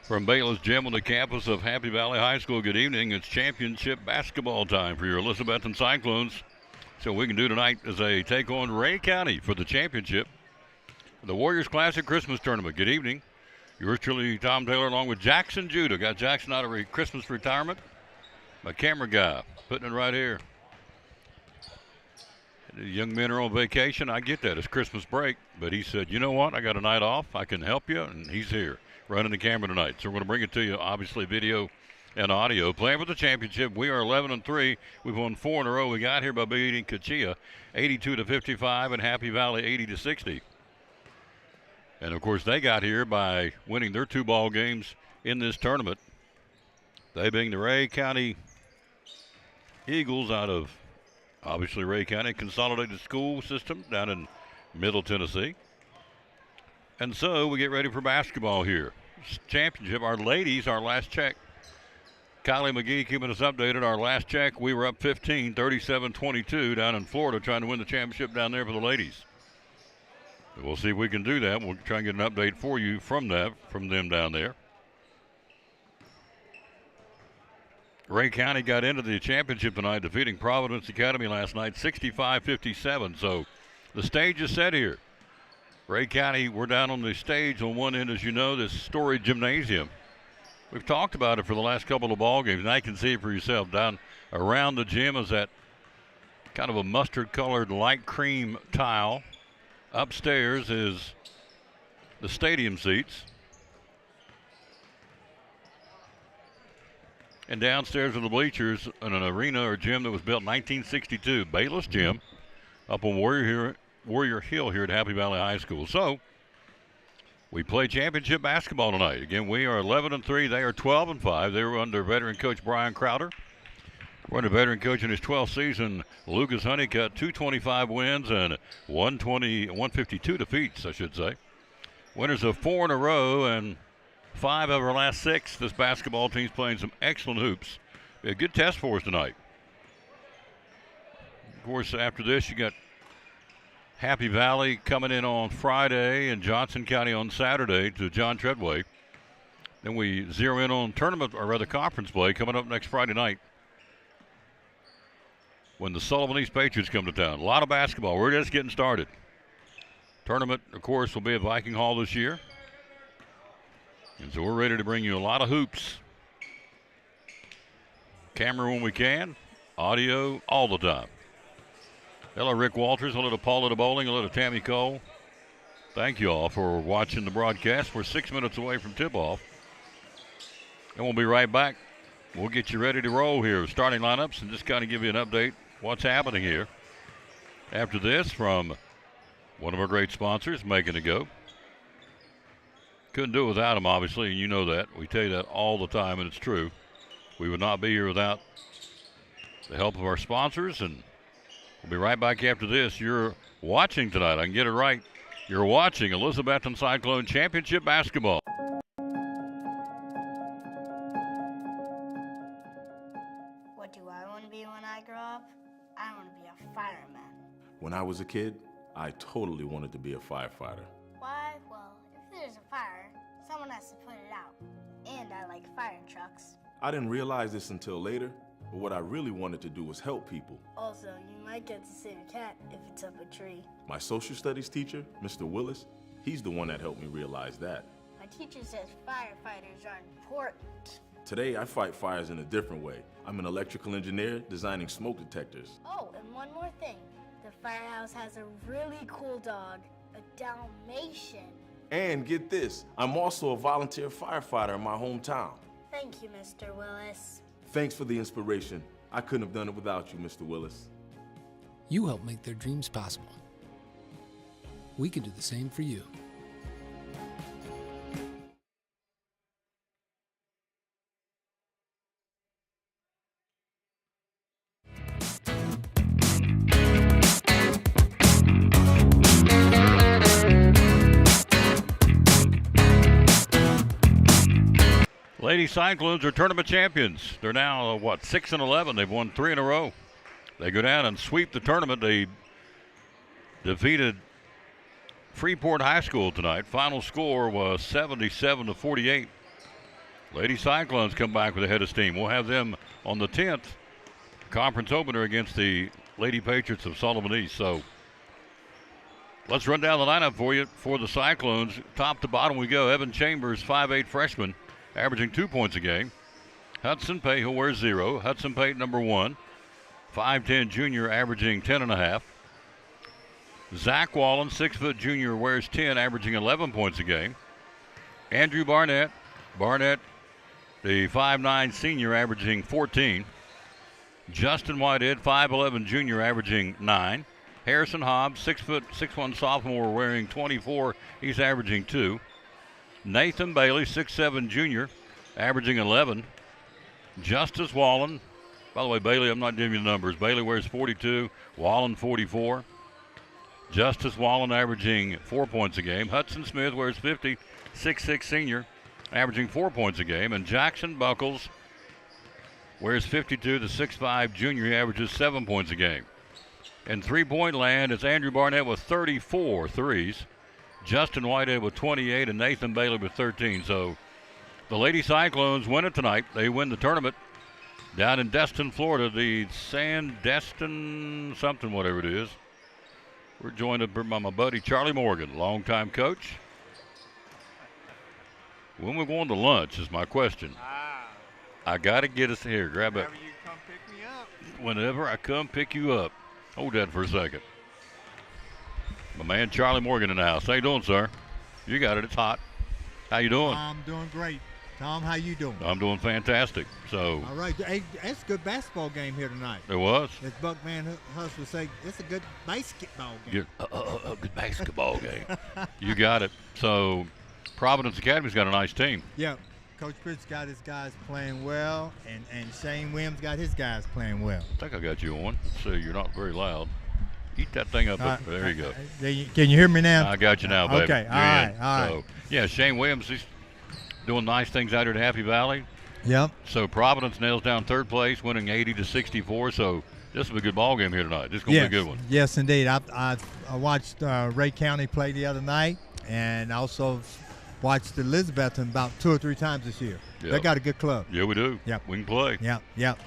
From Baylor's Gym on the campus of Happy Valley High School, good evening. It's championship basketball time for your Elizabethton Cyclones. So we can do tonight as they take on Rhea County for the championship. The Warriors Classic Christmas Tournament. Good evening. Yours truly, Tom Taylor, along with Jackson Judah. Got Jackson out of Christmas retirement. My camera guy, putting it right here. The young men are on vacation. I get that. It's Christmas break. But he said, you know what? I got a night off. I can help you. And he's here running the camera tonight. So we're going to bring it to you, obviously, video and audio. Playing for the championship, we are 11-3. We've won 4 in a row. We got here by beating Kachia 82-55 and Happy Valley 80-60. And, of course, they got here by winning their 2 ball games in this tournament. They being the Rhea County Eagles out of, obviously, Rhea County Consolidated School System down in Middle Tennessee. And so we get ready for basketball here. Championship, our ladies, our last check. Kylie McGee keeping us updated. Our last check, we were up 15, 37-22 down in Florida, trying to win the championship down there for the ladies. We'll see if we can do that. We'll try and get an update for you from them down there. Rhea County got into the championship tonight, defeating Providence Academy last night, 65-57. So the stage is set here. Rhea County, we're down on the stage on one end, as you know, this storied gymnasium. We've talked about it for the last couple of ball games, and I can see it for yourself. Down around the gym is that kind of a mustard-colored light cream tile. Upstairs is the stadium seats. And downstairs are the bleachers in an arena or gym that was built in 1962, Baylor's Gym, up on Warrior Hill here at Happy Valley High School. So we play championship basketball tonight. Again, we are 11-3. They are 12-5. They were under veteran coach Brian Crowder. We're under veteran coach in his 12th season, Lucas Honeycutt, 225 wins and 152 defeats, I should say. Winners of 4 in a row and 5 of our last 6. This basketball team's playing some excellent hoops. Be a good test for us tonight. Of course, after this, you got Happy Valley coming in on Friday and Johnson County on Saturday to John Treadway. Then we zero in on tournament, or rather conference play, coming up next Friday night when the Sullivan East Patriots come to town. A lot of basketball. We're just getting started. Tournament, of course, will be at Viking Hall this year. And so we're ready to bring you a lot of hoops. Camera when we can, audio all the time. Hello, Rick Walters. Hello to Pauletta Bowling. Hello to Tammy Cole. Thank you all for watching the broadcast. We're 6 minutes away from tip-off. And we'll be right back. We'll get you ready to roll here. Starting lineups and just kind of give you an update what's happening here. After this, from one of our great sponsors, Making It Go. Couldn't do it without them, obviously, and you know that. We tell you that all the time, and it's true. We would not be here without the help of our sponsors, and we'll be right back after this. You're watching tonight. I can get it right. You're watching Elizabethton Cyclone Championship Basketball. What do I want to be when I grow up? I want to be a fireman. When I was a kid, I totally wanted to be a firefighter. Why? Well, if there's a fire, someone has to put it out. And I like fire trucks. I didn't realize this until later, but what I really wanted to do was help people. Also, you might get to save a cat if it's up a tree. My social studies teacher, Mr. Willis, he's the one that helped me realize that. My teacher says firefighters are important. Today, I fight fires in a different way. I'm an electrical engineer designing smoke detectors. Oh, and one more thing. The firehouse has a really cool dog, a Dalmatian. And get this, I'm also a volunteer firefighter in my hometown. Thank you, Mr. Willis. Thanks for the inspiration. I couldn't have done it without you, Mr. Willis. You help make their dreams possible. We can do the same for you. Lady Cyclones are tournament champions. They're now, 6-11. They've won 3 in a row. They go down and sweep the tournament. They defeated Freeport High School tonight. Final score was 77-48. Lady Cyclones come back with a head of steam. We'll have them on the 10th conference opener against the Lady Patriots of Sullivan East. So let's run down the lineup for you for the Cyclones. Top to bottom we go. Evan Chambers, 5'8" freshman, averaging 2 points a game. Hudson Pate, who wears 0. Hudson Pate, number 1, 5'10" junior, averaging 10.5. Zach Wallen, 6' junior, wears 10, averaging 11 points a game. Andrew Barnett, the 5'9" senior, averaging 14. Justin Whitehead, 5'11" junior, averaging 9. Harrison Hobbs, 6'1" sophomore, wearing 24. He's averaging 2. Nathan Bailey, 6'7" junior, averaging 11. Justice Wallen, by the way, Bailey, I'm not giving you the numbers. Bailey wears 42, Wallen 44. Justice Wallen averaging 4 points a game. Hudson Smith wears 50, 6'6" senior, averaging 4 points a game. And Jackson Buckles wears 52, the 6'5" junior. He averages 7 points a game. In three-point land, it's Andrew Barnett with 34 threes. Justin Whitehead with 28 and Nathan Bailey with 13. So the Lady Cyclones win it tonight. They win the tournament down in Destin, Florida, the Sandestin something, whatever it is. We're joined by my buddy Charlie Morgan, longtime coach. When we're going to lunch is my question. I got to get us here. Grab it. Whenever you come pick me up. Whenever I come pick you up. Hold that for a second. My man Charlie Morgan in the house. How you doing, sir? You got it. It's hot. How you doing? I'm doing great. Tom, how you doing? I'm doing fantastic. So. All right. Hey, that's a good basketball game here tonight. It was? As Buckman Huss would say, it's a good basketball game. Good basketball game. You got it. So Providence Academy's got a nice team. Yeah. Coach Pritz got his guys playing well, and Shane Williams got his guys playing well. I think I got you on, so you're not very loud. Eat that thing up. There you go. Can you hear me now? I got you now, baby. Okay, all right. So, yeah, Shane Williams, he's doing nice things out here at Happy Valley. Yep. So Providence nails down third place, winning 80-64. So this will be a good ball game here tonight. This is going to be a good one. Yes, indeed. I watched Ray County play the other night, and also watched Elizabethton about 2 or 3 times this year. Yep. They got a good club. Yeah, we do. Yep. We can play. Yep.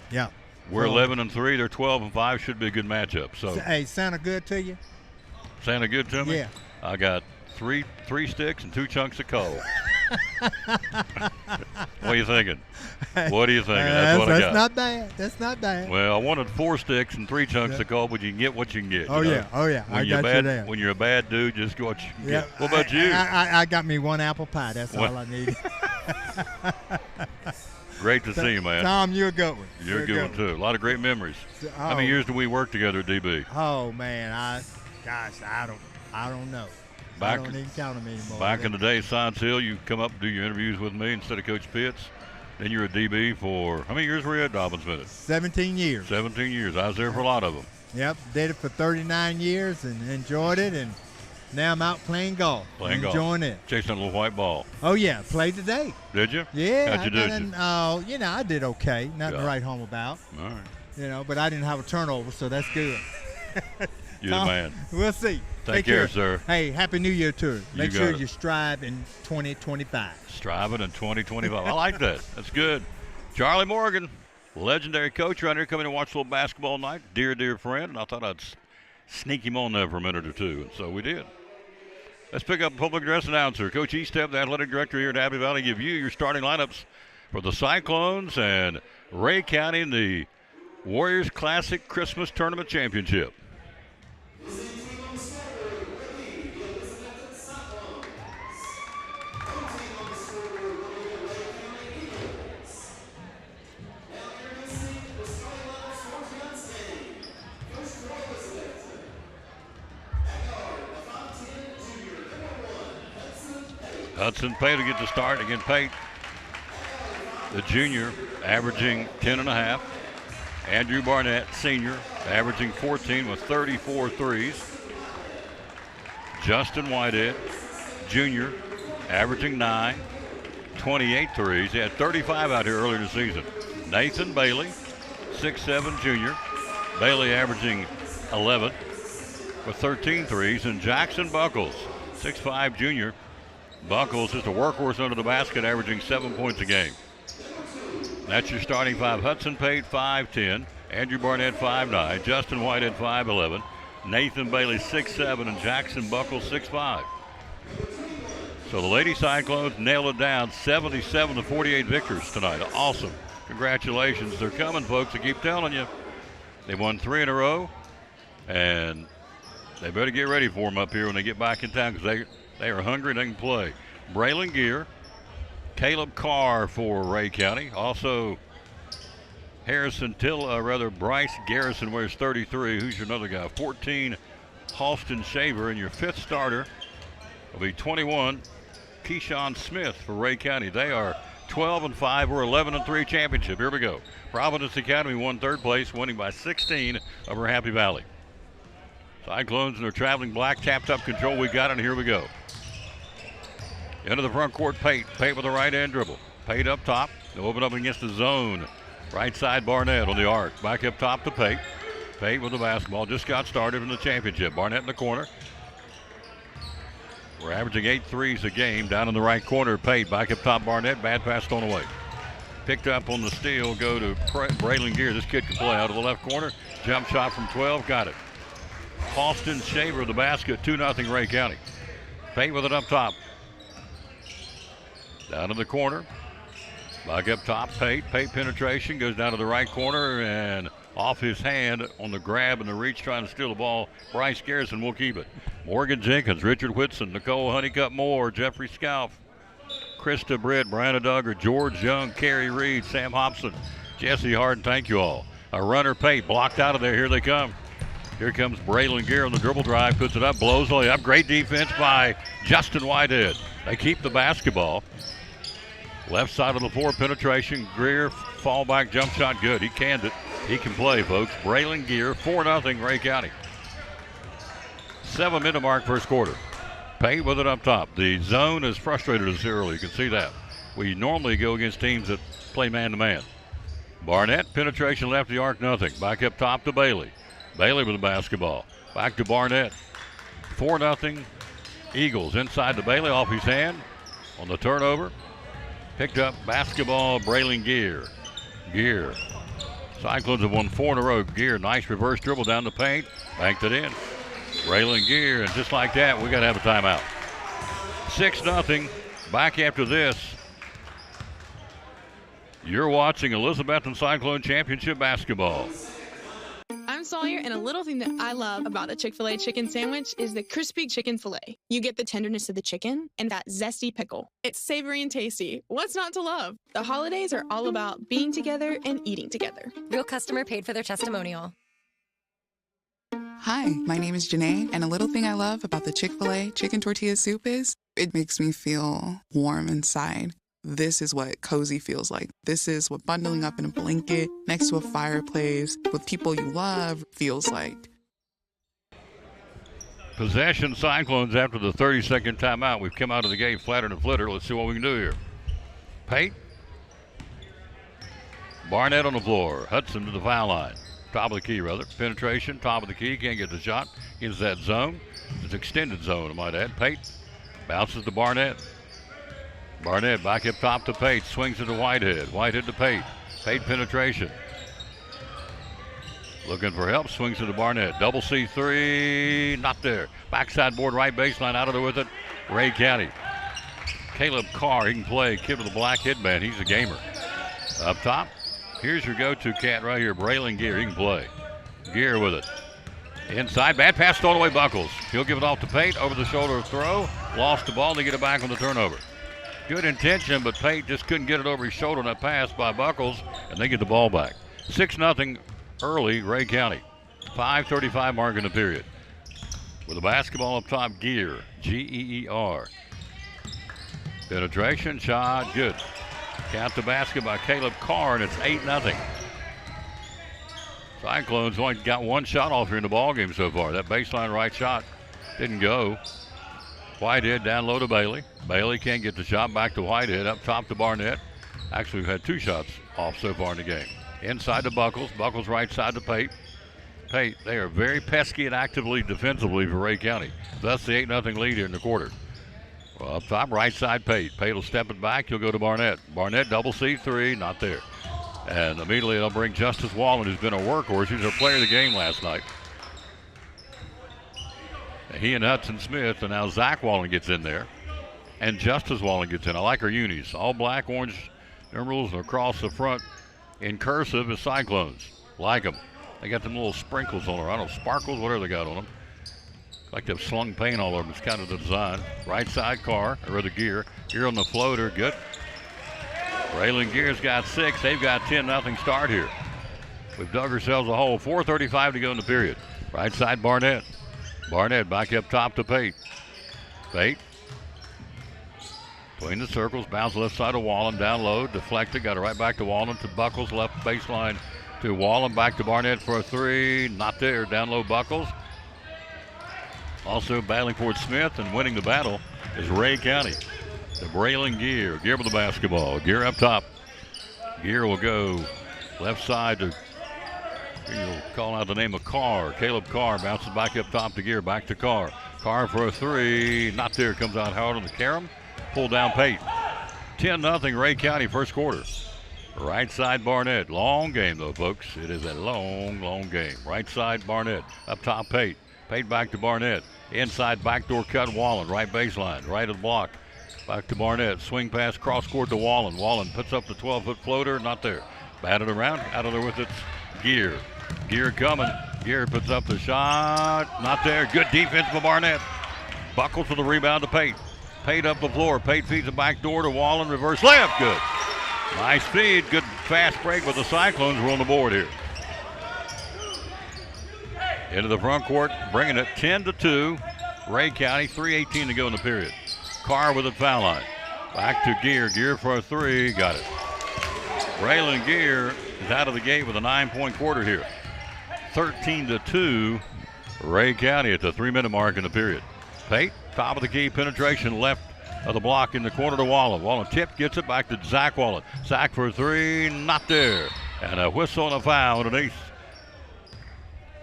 We're 11-3. They're 12-5. Should be a good matchup. So, hey, sounded good to you? sounded good to me? Yeah. I got three sticks and 2 chunks of coal. What are you thinking? What are you thinking? That's what I got. That's not bad. Well, I wanted 4 sticks and 3 chunks of coal, but you can get what you can get. Oh, you know? yeah. I got you there. When you're a bad dude, just go what you can get. What about you? I got me 1 apple pie. That's all I need. Great to see you, man. Tom, you're a good one. You're a good one, too. A lot of great memories. How many years did we work together at DB? Oh, man. I don't know. I don't even count them anymore. Back in the day, Science Hill, you come up and do your interviews with me instead of Coach Pitts. Then you're a DB for, how many years were you at Dobbins Minute? 17 years. 17 years. I was there for a lot of them. Yep, did it for 39 years and enjoyed it, and now I'm out playing golf. Enjoying it. Chasing a little white ball. Oh, yeah, played today. Did you? Yeah. How'd you do? I did okay. Nothing to write home about. All right. But I didn't have a turnover, so that's good. You're the man. We'll see. Take care, sir. Hey, Happy New Year to you. Make sure it. you strive in 2025. Striving in 2025. I like that. That's good. Charlie Morgan, legendary coach around here, coming to watch a little basketball tonight. Dear friend. And I thought I'd sneak him on there for a minute or two, and so we did. Let's pick up public address announcer. Coach Eastep, the athletic director here at Happy Valley, give you your starting lineups for the Cyclones and Ray County in the Warriors Classic Christmas Tournament Championship. Hudson Pate to get the start. Again, Pate, the junior, averaging 10.5. Andrew Barnett, senior, averaging 14 with 34 threes. Justin Whitehead, junior, averaging 9, 28 threes. He had 35 out here earlier in the season. Nathan Bailey, 6'7", junior. Bailey averaging 11 with 13 threes. And Jackson Buckles, 6'5", junior. Buckles is a workhorse under the basket, averaging 7 points a game. That's your starting five. Hudson Pate, 5'10". Andrew Barnett, 5'9". Justin Whitehead, 5'11". Nathan Bailey, 6'7", and Jackson Buckles, 6'5". So the Lady Cyclones nailed it down, 77-48 victors tonight. Awesome. Congratulations. They're coming, folks. I keep telling you. They won 3 in a row, and they better get ready for them up here when they get back in town because they are hungry and they can play. Braylon Gear, Caleb Carr for Ray County. Also, Bryce Garrison wears 33. Who's your another guy? 14, Halston Shaver, and your 5th starter will be 21, Keyshawn Smith for Ray County. They are 12-5 or 11-3 championship. Here we go. Providence Academy won 3rd place, winning by 16 over Happy Valley. Cyclones and their traveling black, tapped up control. We got it, and here we go. Into the front court, Pate. Pate with a right-hand dribble. Pate up top. They'll open up against the zone. Right side, Barnett on the arc. Back up top to Pate. Pate with the basketball. Just got started in the championship. Barnett in the corner. We're averaging 8 threes a game. Down in the right corner, Pate. Back up top, Barnett. Bad pass thrown away. Picked up on the steal. Go to Braylon Gear. This kid can play out of the left corner. Jump shot from 12. Got it. Halston Shaver the basket. 2-0 Ray County. Pate with it up top. Down in the corner. Back up top, Pate. Pate penetration. Goes down to the right corner and off his hand on the grab and the reach trying to steal the ball. Bryce Garrison will keep it. Morgan Jenkins, Richard Whitson, Nicole Honeycutt Moore, Jeffrey Scalf, Krista Britt, Brianna Duggar, George Young, Carrie Reed, Sam Hobson, Jesse Harden. Thank you all. A runner, Pate, blocked out of there. Here they come. Here comes Braylon Gear on the dribble drive, puts it up, blows it up. Great defense by Justin Whitehead. They keep the basketball. Left side of the floor, penetration. Greer, fall back, jump shot, good. He canned it. He can play, folks. Braylon Gear, 4-0 Ray County. 7-minute mark, first quarter. Pate with it up top. The zone has frustrated us early. You can see that. We normally go against teams that play man-to-man. Barnett, penetration left the arc, nothing. Back up top to Bailey. Bailey with the basketball. Back to Barnett. 4-0 Eagles. Inside to Bailey, off his hand on the turnover. Picked up basketball, Braylon Gear. Gear. Cyclones have won 4 in a row. Gear, nice reverse dribble down the paint. Banked it in. Braylon Gear, and just like that, we got to have a timeout. 6-0. Back after this. You're watching Elizabethton Cyclone Championship Basketball. I'm Sawyer, and a little thing that I love about a Chick-fil-A chicken sandwich is the crispy chicken filet. You get the tenderness of the chicken and that zesty pickle. It's savory and tasty. What's not to love? The holidays are all about being together and eating together. Real customer paid for their testimonial. Hi, my name is Janae, and a little thing I love about the Chick-fil-A chicken tortilla soup is it makes me feel warm inside. This is what cozy feels like. This is what bundling up in a blanket next to a fireplace with people you love feels like. Possession Cyclones after the 30-second timeout. We've come out of the gate flatter and flitter. Let's see what we can do here. Pate. Barnett on the floor. Hudson to the foul line. Top of the key, rather. Penetration, top of the key. Can't get the shot. Into that zone. It's extended zone, I might add. Pate bounces to Barnett. Barnett back up top to Pate. Swings it to Whitehead. Whitehead to Pate. Pate penetration. Looking for help. Swings it to Barnett. Double C3. Not there. Backside board, right baseline. Out of there with it. Ray County. Caleb Carr. He can play. Kid with a black headband. He's a gamer. Up top. Here's your go-to cat right here. Braylon Gear. He can play. Gear with it. Inside. Bad pass thrown away. Buckles. He'll give it off to Pate. Over the shoulder throw. Lost the ball. They get it back on the turnover. Good intention, but Pate just couldn't get it over his shoulder on that pass by Buckles, and they get the ball back. 6-0 early, Ray County. 5:35 mark in the period. With the basketball up top, Gear, G-E-E-R. Penetration, shot, good. Count the basket by Caleb Carr, and it's 8-0. Cyclones only got one shot off here in the ballgame so far. That baseline right shot didn't go. Whitehead down low to Bailey. Bailey can't get the shot. Back to Whitehead. Up top to Barnett. Actually, we've had 2 shots off so far in the game. Inside to Buckles. Buckles right side to Pate. Pate, they are very pesky and actively defensively for Ray County. Thus the 8-0 lead here in the quarter. Well, up top, right side Pate. Pate will step it back. He'll go to Barnett. Barnett double C3. Not there. And immediately they'll bring Justice Wallen, who's been a workhorse. He was our player of the game last night. And he and Hudson Smith, and now Zach Wallen gets in there. And Justice Wallen gets in. I like our unis. All black, orange emeralds across the front in cursive is Cyclones. Like them. They got them little sprinkles on them. I don't know, sparkles, whatever they got on them. Like they've slung paint all over them. It's kind of the design. Right side car, or rather gear. Gear on the floater, good. Raylan Gear's got 6. They've got 10-0 start here. We've dug ourselves a hole. 4:35 to go in the period. Right side Barnett. Barnett back up top to Pate. Pate. Between the circles, bounce left side of Wallen, down low, deflected, got it right back to Wallen, to Buckles, left baseline to Wallen, back to Barnett for a 3, not there, down low Buckles. Also battling for Smith and winning the battle is Ray County. The Braylon Gear, Gear with the basketball, Gear up top. Gear will go left side to, you'll call out the name of Carr, Caleb Carr, bounces back up top to Gear, back to Carr. Carr for a 3, not there, comes out hard on the carom. Pull down Pate. 10-0 Ray County first quarter. Right side Barnett. Long game though, folks. It is a long, long game. Right side Barnett. Up top Pate. Pate back to Barnett. Inside backdoor cut Wallen. Right baseline. Right of the block. Back to Barnett. Swing pass cross court to Wallen. Wallen puts up the 12-foot floater. Not there. Batted around. Out of there with its Gear. Gear coming. Gear puts up the shot. Not there. Good defense by Barnett. Buckles for the rebound to Pate. Pate up the floor. Pate feeds the back door to Wallen. Reverse layup. Good. Nice feed. Good fast break, but the Cyclones were on the board here. Into the front court, bringing it 10-2. Ray County, 3:18 to go in the period. Carr with the foul line. Back to Gear. Gear for a 3. Got it. Raylan Gear is out of the gate with a 9-point quarter here. 13-2. Ray County at the 3-minute mark in the period. Pate, top of the key, penetration left of the block in the corner to Wallen. Wallen tip, gets it back to Zach Wallen. Zach for a 3, not there. And a whistle and a foul underneath.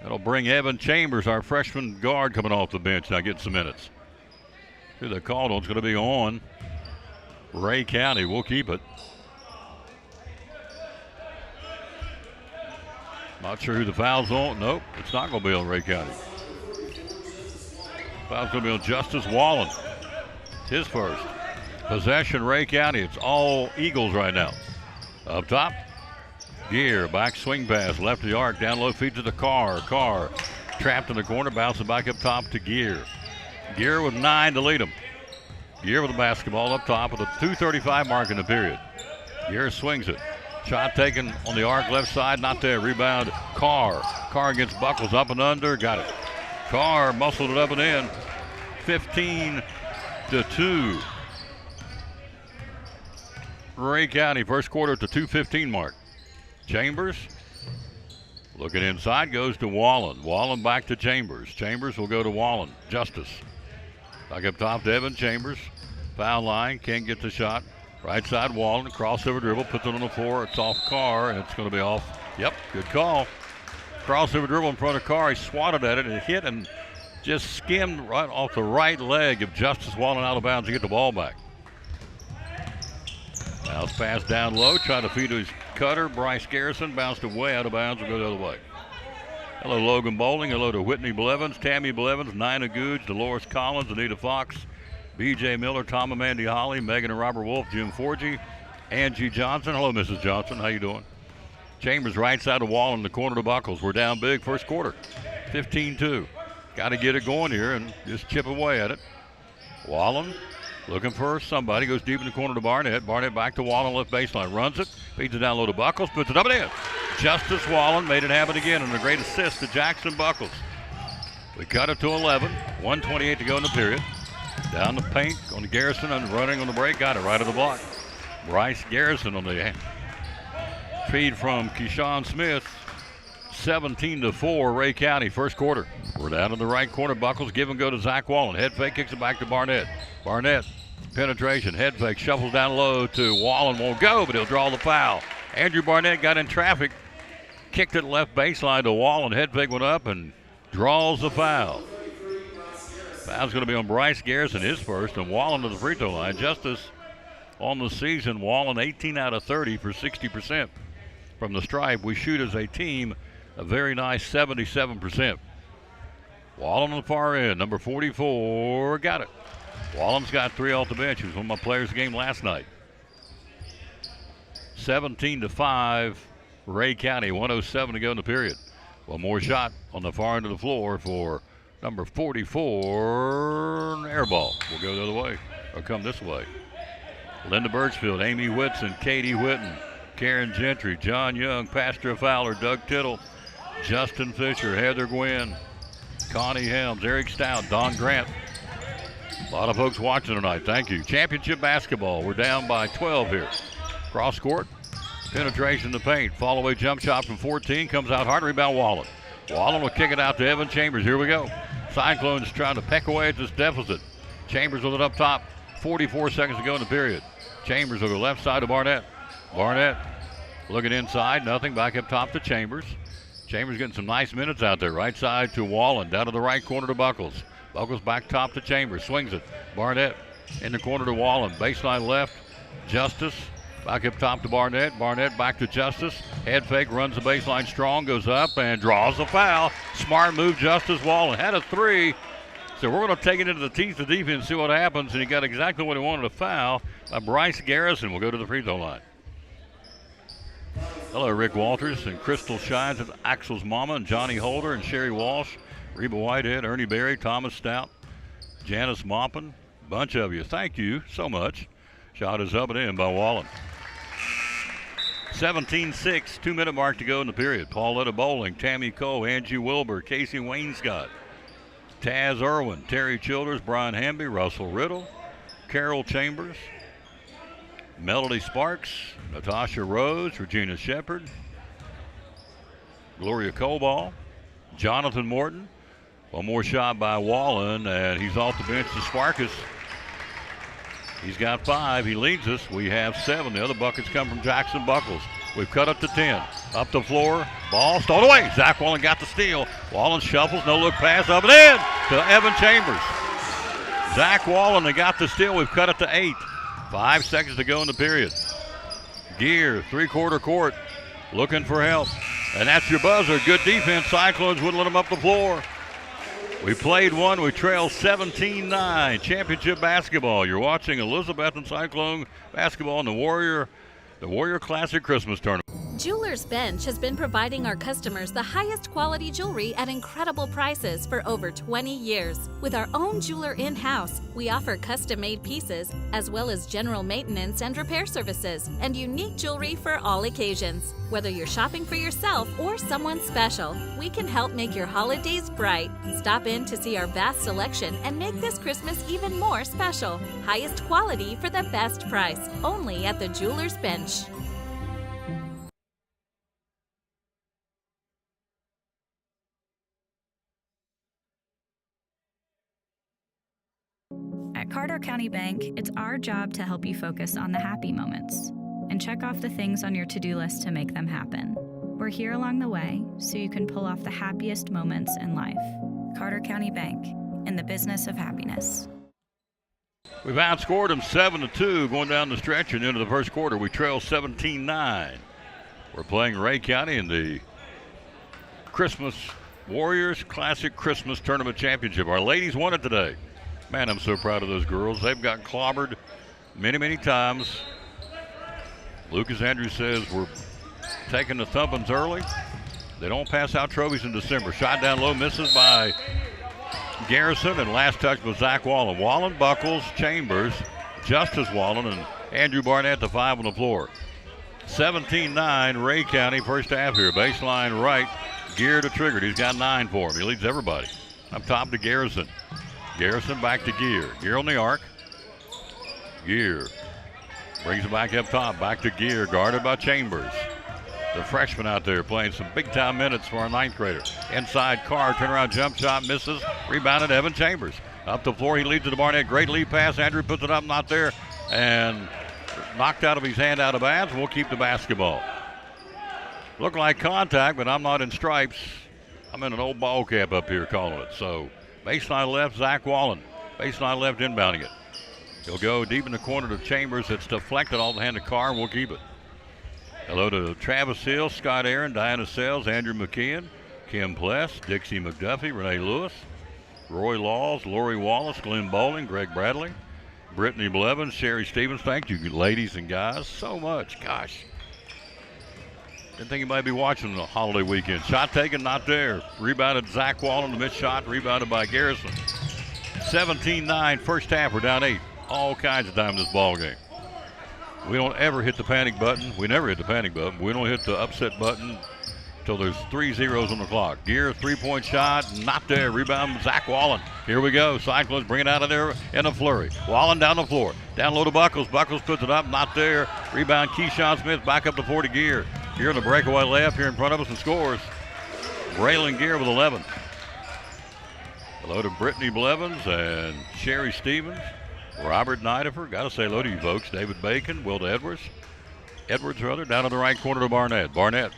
That'll bring Evan Chambers, our freshman guard, coming off the bench now, getting some minutes. Who they called on, it's going to be on Ray County. We'll keep it. Not sure who the foul's on. Nope, it's not going to be on Ray County. Foul's going to be on Justice Wallen. His first. Possession, Ray County. It's all Eagles right now. Up top, Gear, back swing pass, left of the arc, down low, feed to the Carr. Carr trapped in the corner, bouncing back up top to Gear. Gear with 9 to lead him. Gear with the basketball up top with a 2:35 mark in the period. Gear swings it. Shot taken on the arc, left side, not there. Rebound, Carr. Carr against Buckles, up and under, got it. Carr muscled it up and in. 15-2. Ray County, first quarter at the 2:15 mark. Chambers, looking inside, goes to Wallen. Wallen back to Chambers. Chambers will go to Wallen. Justice. Back up top to Evan Chambers. Foul line, can't get the shot. Right side Wallen, crossover dribble, puts it on the floor. It's off Carr, and it's going to be off. Yep, good call. Crossover dribble in front of Carr. He swatted at it and it hit and just skimmed right off the right leg of Justice Wallen out of bounds to get the ball back. Bounce pass down low, trying to feed to his cutter. Bryce Garrison bounced away out of bounds and go the other way. Hello, Logan Bowling. Hello to Whitney Blevins, Tammy Blevins, Nina Googe, Dolores Collins, Anita Fox, B.J. Miller, Tom and Mandy Holly, Megan and Robert Wolf, Jim Forgy, Angie Johnson. Hello, Mrs. Johnson. How you doing? Chambers right side of Wall in the corner to Buckles. We're down big first quarter. 15-2. Got to get it going here and just chip away at it. Wallen looking for somebody. Goes deep in the corner to Barnett. Barnett back to Wallen, left baseline. Runs it. Feeds it down low to Buckles. Puts it up and in. Justice Wallen made it happen again, and a great assist to Jackson Buckles. We cut it to 11. 1:28 to go in the period. Down the paint on the Garrison and running on the break. Got it right of the block. Bryce Garrison on the feed from Keyshawn Smith. 17-4 Ray County first quarter. We're down in the right corner. Buckles give and go to Zach Wallen. Head fake, kicks it back to Barnett. Barnett, penetration, head fake, shuffles down low to Wallen. Won't go, but he'll draw the foul. Andrew Barnett got in traffic, kicked it left baseline to Wallen. Head fake went up and draws the foul. Foul's going to be on Bryce Garrison, his first, and Wallen to the free throw line. Justice on the season, Wallen 18 out of 30 for 60%. from the stripe, we shoot as a team a very nice 77%. Wallen on the far end, number 44, got it. Wallen's got 3 off the bench. He was one of my players of the game last night. 17-5, Ray County, 1:07 to go in the period. One more shot on the far end of the floor for number 44, an air ball. Will go the other way, or come this way. Linda Birchfield, Amy Whitson, Katie Whitten, Karen Gentry, John Young, Pastor Fowler, Doug Tittle, Justin Fisher, Heather Gwynn, Connie Helms, Eric Stout, Don Grant. A lot of folks watching tonight. Thank you. Championship basketball. We're down by 12 here. Cross court. Penetration to paint. Fall away jump shot from 14. Comes out hard. Rebound Wallen. Wallen will kick it out to Evan Chambers. Here we go. Cyclones trying to peck away at this deficit. Chambers with it up top. 44 seconds to go in the period. Chambers will go left side to Barnett. Barnett looking inside. Nothing. Back up top to Chambers. Chambers getting some nice minutes out there. Right side to Wallen. Down to the right corner to Buckles. Buckles back top to Chambers. Swings it. Barnett in the corner to Wallen. Baseline left. Justice. Back up top to Barnett. Barnett back to Justice. Head fake, runs the baseline strong, goes up and draws a foul. Smart move, Justice. Wallen had a 3. So we're going to take it into the teeth of defense, see what happens. And he got exactly what he wanted, a foul by Bryce Garrison. Will go to the free throw line. Hello, Rick Walters and Crystal Shines and Axel's mama and Johnny Holder and Sherry Walsh, Reba Whitehead, Ernie Berry, Thomas Stout, Janice Maupin. Bunch of you. Thank you so much. Shot is up and in by Wallen. 17-6, 2-minute mark to go in the period. Pauletta Bowling, Tammy Cole, Angie Wilbur, Casey Wainscott, Taz Irwin, Terry Childers, Brian Hamby, Russell Riddle, Carol Chambers, Melody Sparks, Natasha Rose, Regina Shepard, Gloria Coball, Jonathan Morton. One more shot by Wallen, and he's off the bench to Sparkus. He's got 5. He leads us. We have 7. The other buckets come from Jackson Buckles. We've cut up to 10. Up the floor. Ball stolen away. Zach Wallen got the steal. Wallen shuffles. No look pass up and in to Evan Chambers. Zach Wallen, they got the steal. We've cut it to 8. 5 seconds to go in the period. Gear, 3-quarter court. Looking for help. And that's your buzzer. Good defense. Cyclones wouldn't let them up the floor. We played one. We trail 17-9. Championship basketball. You're watching Elizabethton Cyclone basketball in the Warrior Classic Christmas Tournament. Jeweler's Bench has been providing our customers the highest quality jewelry at incredible prices for over 20 years. With our own jeweler in-house, we offer custom-made pieces, as well as general maintenance and repair services, and unique jewelry for all occasions. Whether you're shopping for yourself or someone special, we can help make your holidays bright. Stop in to see our vast selection and make this Christmas even more special. Highest quality for the best price, only at the Jeweler's Bench. At Carter County Bank, it's our job to help you focus on the happy moments and check off the things on your to-do list to make them happen. We're here along the way so you can pull off the happiest moments in life. Carter County Bank, in the business of happiness. We've outscored them 7-2 going down the stretch and into the first quarter. We trail 17-9. We're playing Ray County in the Christmas Warriors Classic Christmas Tournament Championship. Our ladies won it today. Man, I'm so proud of those girls. They've got clobbered many, many times. Lucas Andrews says we're taking the thumpings early. They don't pass out trophies in December. Shot down low, misses by Garrison, and last touch was Zach Wallen. Wallen, Buckles, Chambers, Justice Wallen, and Andrew Barnett, the 5 on the floor. 17-9, Ray County, first half here. Baseline right, Gear to Triggered. He's got 9 for him. He leads everybody. Up top to Garrison. Garrison back to Gear. Gear on the arc. Gear brings it back up top. Back to Gear, guarded by Chambers. The freshman out there playing some big-time minutes for our 9th grader. Inside Carr, turnaround jump shot, misses. Rebounded Evan Chambers. Up the floor, he leads it to Barnett. Great lead pass. Andrew puts it up, not there. And knocked out of his hand out of bounds. We'll keep the basketball. Looked like contact, but I'm not in stripes. I'm in an old ball cap up here calling it. So baseline left, Zach Wallen. Baseline left, inbounding it. He'll go deep in the corner to Chambers. It's deflected off the hand of Carr, and we'll keep it. Hello to Travis Hill, Scott Aaron, Diana Sells, Andrew McKeon, Kim Pless, Dixie McDuffie, Renee Lewis, Roy Laws, Lori Wallace, Glenn Bowling, Greg Bradley, Brittany Blevins, Sherry Stevens. Thank you, ladies and guys, so much. Gosh. Didn't think you might be watching the holiday weekend. Shot taken, not there. Rebounded Zach Wallen, the missed shot, rebounded by Garrison. 17-9, first half, we're down 8. All kinds of time in this ball game. We don't ever hit the panic button. We never hit the panic button. We don't hit the upset button until there's 3 zeros on the clock. Gear, three-point shot, not there. Rebound, Zach Wallen. Here we go. Cyclones bring it out of there in a flurry. Wallen down the floor. Down low to Buckles. Buckles puts it up, not there. Rebound, Keyshawn Smith back up to 40 Gear. Gear in the breakaway layup here in front of us and scores. Raylan Gear with 11. Hello to Brittany Blevins and Sherry Stevens. Robert Nidifer, got to say hello to you folks. David Bacon, Will Edwards. Down in the right corner to Barnett. Barnett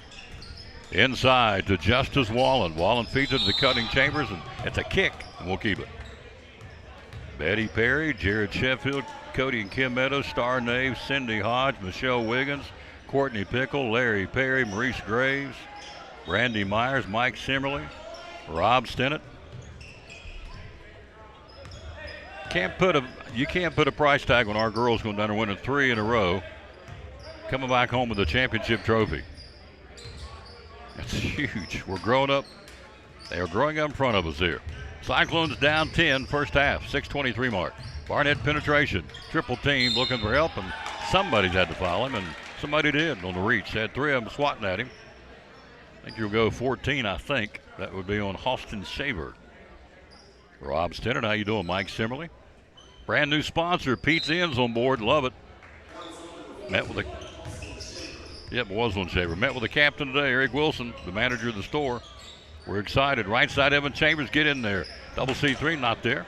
inside to Justice Wallen. Wallen feeds it to the Cutting Chambers, and it's a kick, and we'll keep it. Betty Perry, Jared Sheffield, Cody and Kim Meadows, Star Nave, Cindy Hodge, Michelle Wiggins, Courtney Pickle, Larry Perry, Maurice Graves, Randy Myers, Mike Simmerly, Rob Stennett. You can't put a price tag on our girls going down and winning 3 in a row, coming back home with a championship trophy. That's huge. We're growing up. They are growing up in front of us here. Cyclones down 10, first half, 6:23 mark. Barnett penetration, triple team, looking for help, and somebody's had to foul him, and somebody did on the reach. They had 3 of them swatting at him. I think you'll go 14, I think. That would be on Halston Shaver. Rob Stennett, how you doing? Mike Simmerly. Brand new sponsor, Pete's Inns on board. Love it. Was on Shaver. Met with the captain today, Eric Wilson, the manager of the store. We're excited. Right side, Evan Chambers, get in there. Double C3, not there.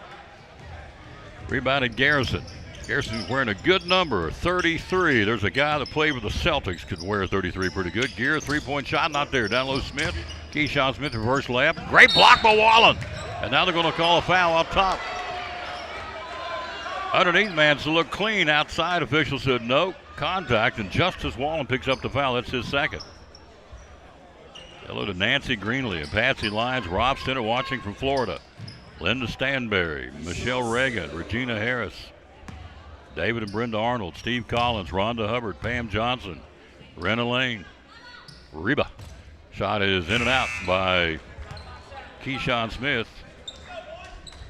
Rebounded Garrison. Garrison's wearing a good number, 33. There's a guy that played with the Celtics, could wear 33 pretty good. Gear, three-point shot, not there. Down low, Smith. Keyshawn Smith, reverse layup. Great block by Wallen. And now they're going to call a foul up top. Underneath, man, to look clean. Outside, official said no. Contact, and Justice Wallen picks up the foul. That's his second. Hello to Nancy Greenlee and Patsy Lyons. Rob Stennett watching from Florida. Linda Stanberry, Michelle Reagan, Regina Harris, David and Brenda Arnold, Steve Collins, Rhonda Hubbard, Pam Johnson, Renna Lane, Reba. Shot is in and out by Keyshawn Smith.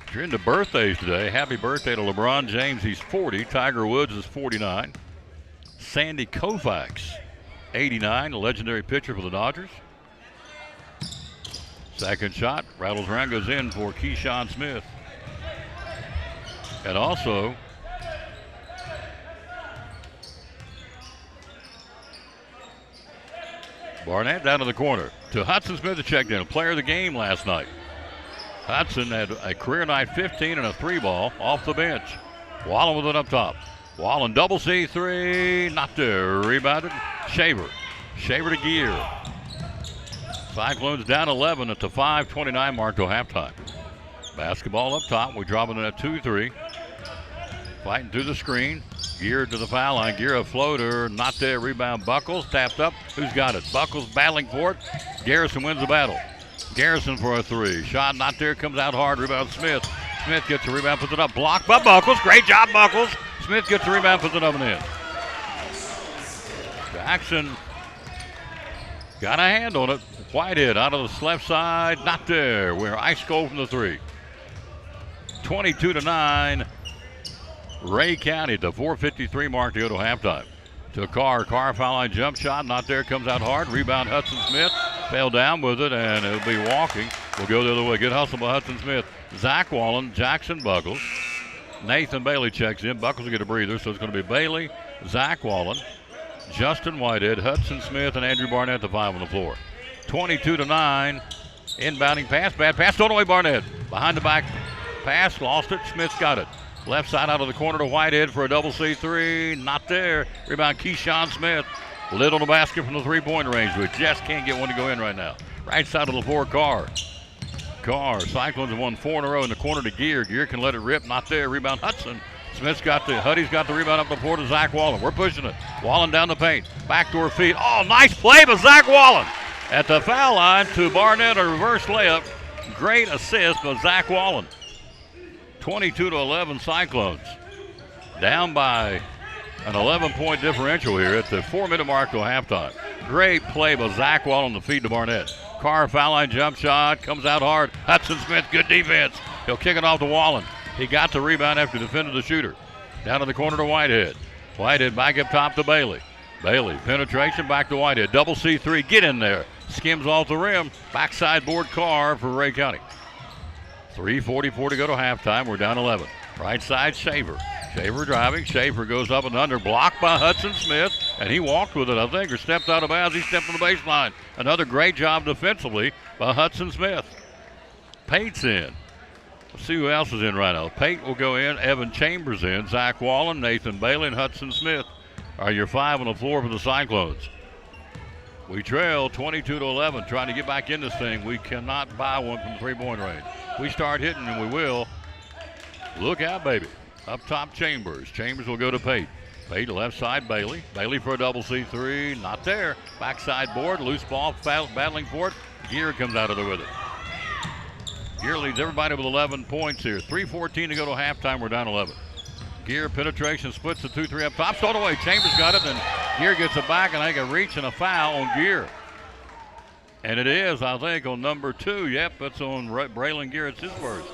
If you're into birthdays today, happy birthday to LeBron James. He's 40. Tiger Woods is 49. Sandy Koufax, 89, a legendary pitcher for the Dodgers. Second shot, rattles around, goes in for Keyshawn Smith. And also, Barnett down to the corner to Hudson Smith, who checked in, a player of the game last night. Hudson had a career night 15 and a 3-ball off the bench. Wallen with it up top. Wallen double C3, not there. Rebounded. Shaver to Gear. Cyclones down 11 at the 5:29 mark till halftime. Basketball up top. We're dropping it at 2-3. Fighting through the screen. Gear to the foul line. Gear a floater, not there. Rebound Buckles, tapped up. Who's got it? Buckles battling for it. Garrison wins the battle. Garrison for a 3. Shot not there, comes out hard. Rebound Smith. Smith gets the rebound, puts it up. Blocked by Buckles. Great job, Buckles. Smith gets the rebound, puts it up and in. Jackson got a hand on it. Whitehead out of the left side, not there. We're ice cold from the 3. 22-9. Ray County at the 4:53 mark to go to halftime. To Carr foul line jump shot, not there, comes out hard. Rebound Hudson Smith, fell down with it, and it'll be walking. We'll go the other way. Good hustle by Hudson Smith. Zach Wallen, Jackson Buckles. Nathan Bailey checks in. Buckles will get a breather, so it's going to be Bailey, Zach Wallen, Justin Whitehead, Hudson Smith, and Andrew Barnett, the 5 on the floor. 22-9. Inbounding pass, bad pass, thrown away Barnett. Behind the back pass, lost it. Smith's got it. Left side out of the corner to Whitehead for a double C3. Not there. Rebound Keyshawn Smith. Lit on the basket from the 3-point range. We just can't get one to go in right now. Right side of the floor, Carr. Cyclones have won 4 in a row in the corner to Gear. Gear can let it rip. Not there. Rebound Hudson. Huddy's got the rebound up the floor to Zach Wallen. We're pushing it. Wallen down the paint. Backdoor feed. Oh, nice play by Zach Wallen. At the foul line to Barnett, a reverse layup. Great assist by Zach Wallen. 22-11 Cyclones. Down by an 11-point differential here at the 4-minute mark till halftime. Great play by Zach Wallen to feed to Barnett. Carr foul line jump shot, comes out hard. Hudson Smith, good defense. He'll kick it off to Wallen. He got the rebound after defending the shooter. Down in the corner to Whitehead. Whitehead back up top to Bailey. Bailey, penetration back to Whitehead. Double C3, get in there. Skims off the rim. Backside board Carr for Ray County. 3:44 to go to halftime. We're down 11. Right side, Shaver. Shaver driving. Shaver goes up and under. Blocked by Hudson Smith. And he walked with it, I think, or stepped out of bounds. He stepped on the baseline. Another great job defensively by Hudson Smith. Pate's in. Let's see who else is in right now. Pate will go in. Evan Chambers in. Zach Wallen, Nathan Bailey, and Hudson Smith are your 5 on the floor for the Cyclones. We trail 22-11, trying to get back in this thing. We cannot buy one from three-point range. We start hitting, and we will. Look out, baby. Up top, Chambers. Chambers will go to Pate. Pate, left side, Bailey. Bailey for a double C3. Not there. Backside board, loose ball, battling for it. Gear comes out of there with it. Gear leads everybody with 11 points here. 3:14 to go to halftime. We're down 11. Gear penetration splits the 2-3 up top. Stole away. Chambers got it, and Gear gets it back, and I think a reach and a foul on Gear. And it is, I think, on number 2. Yep, that's on Braylon Gear. It's his first.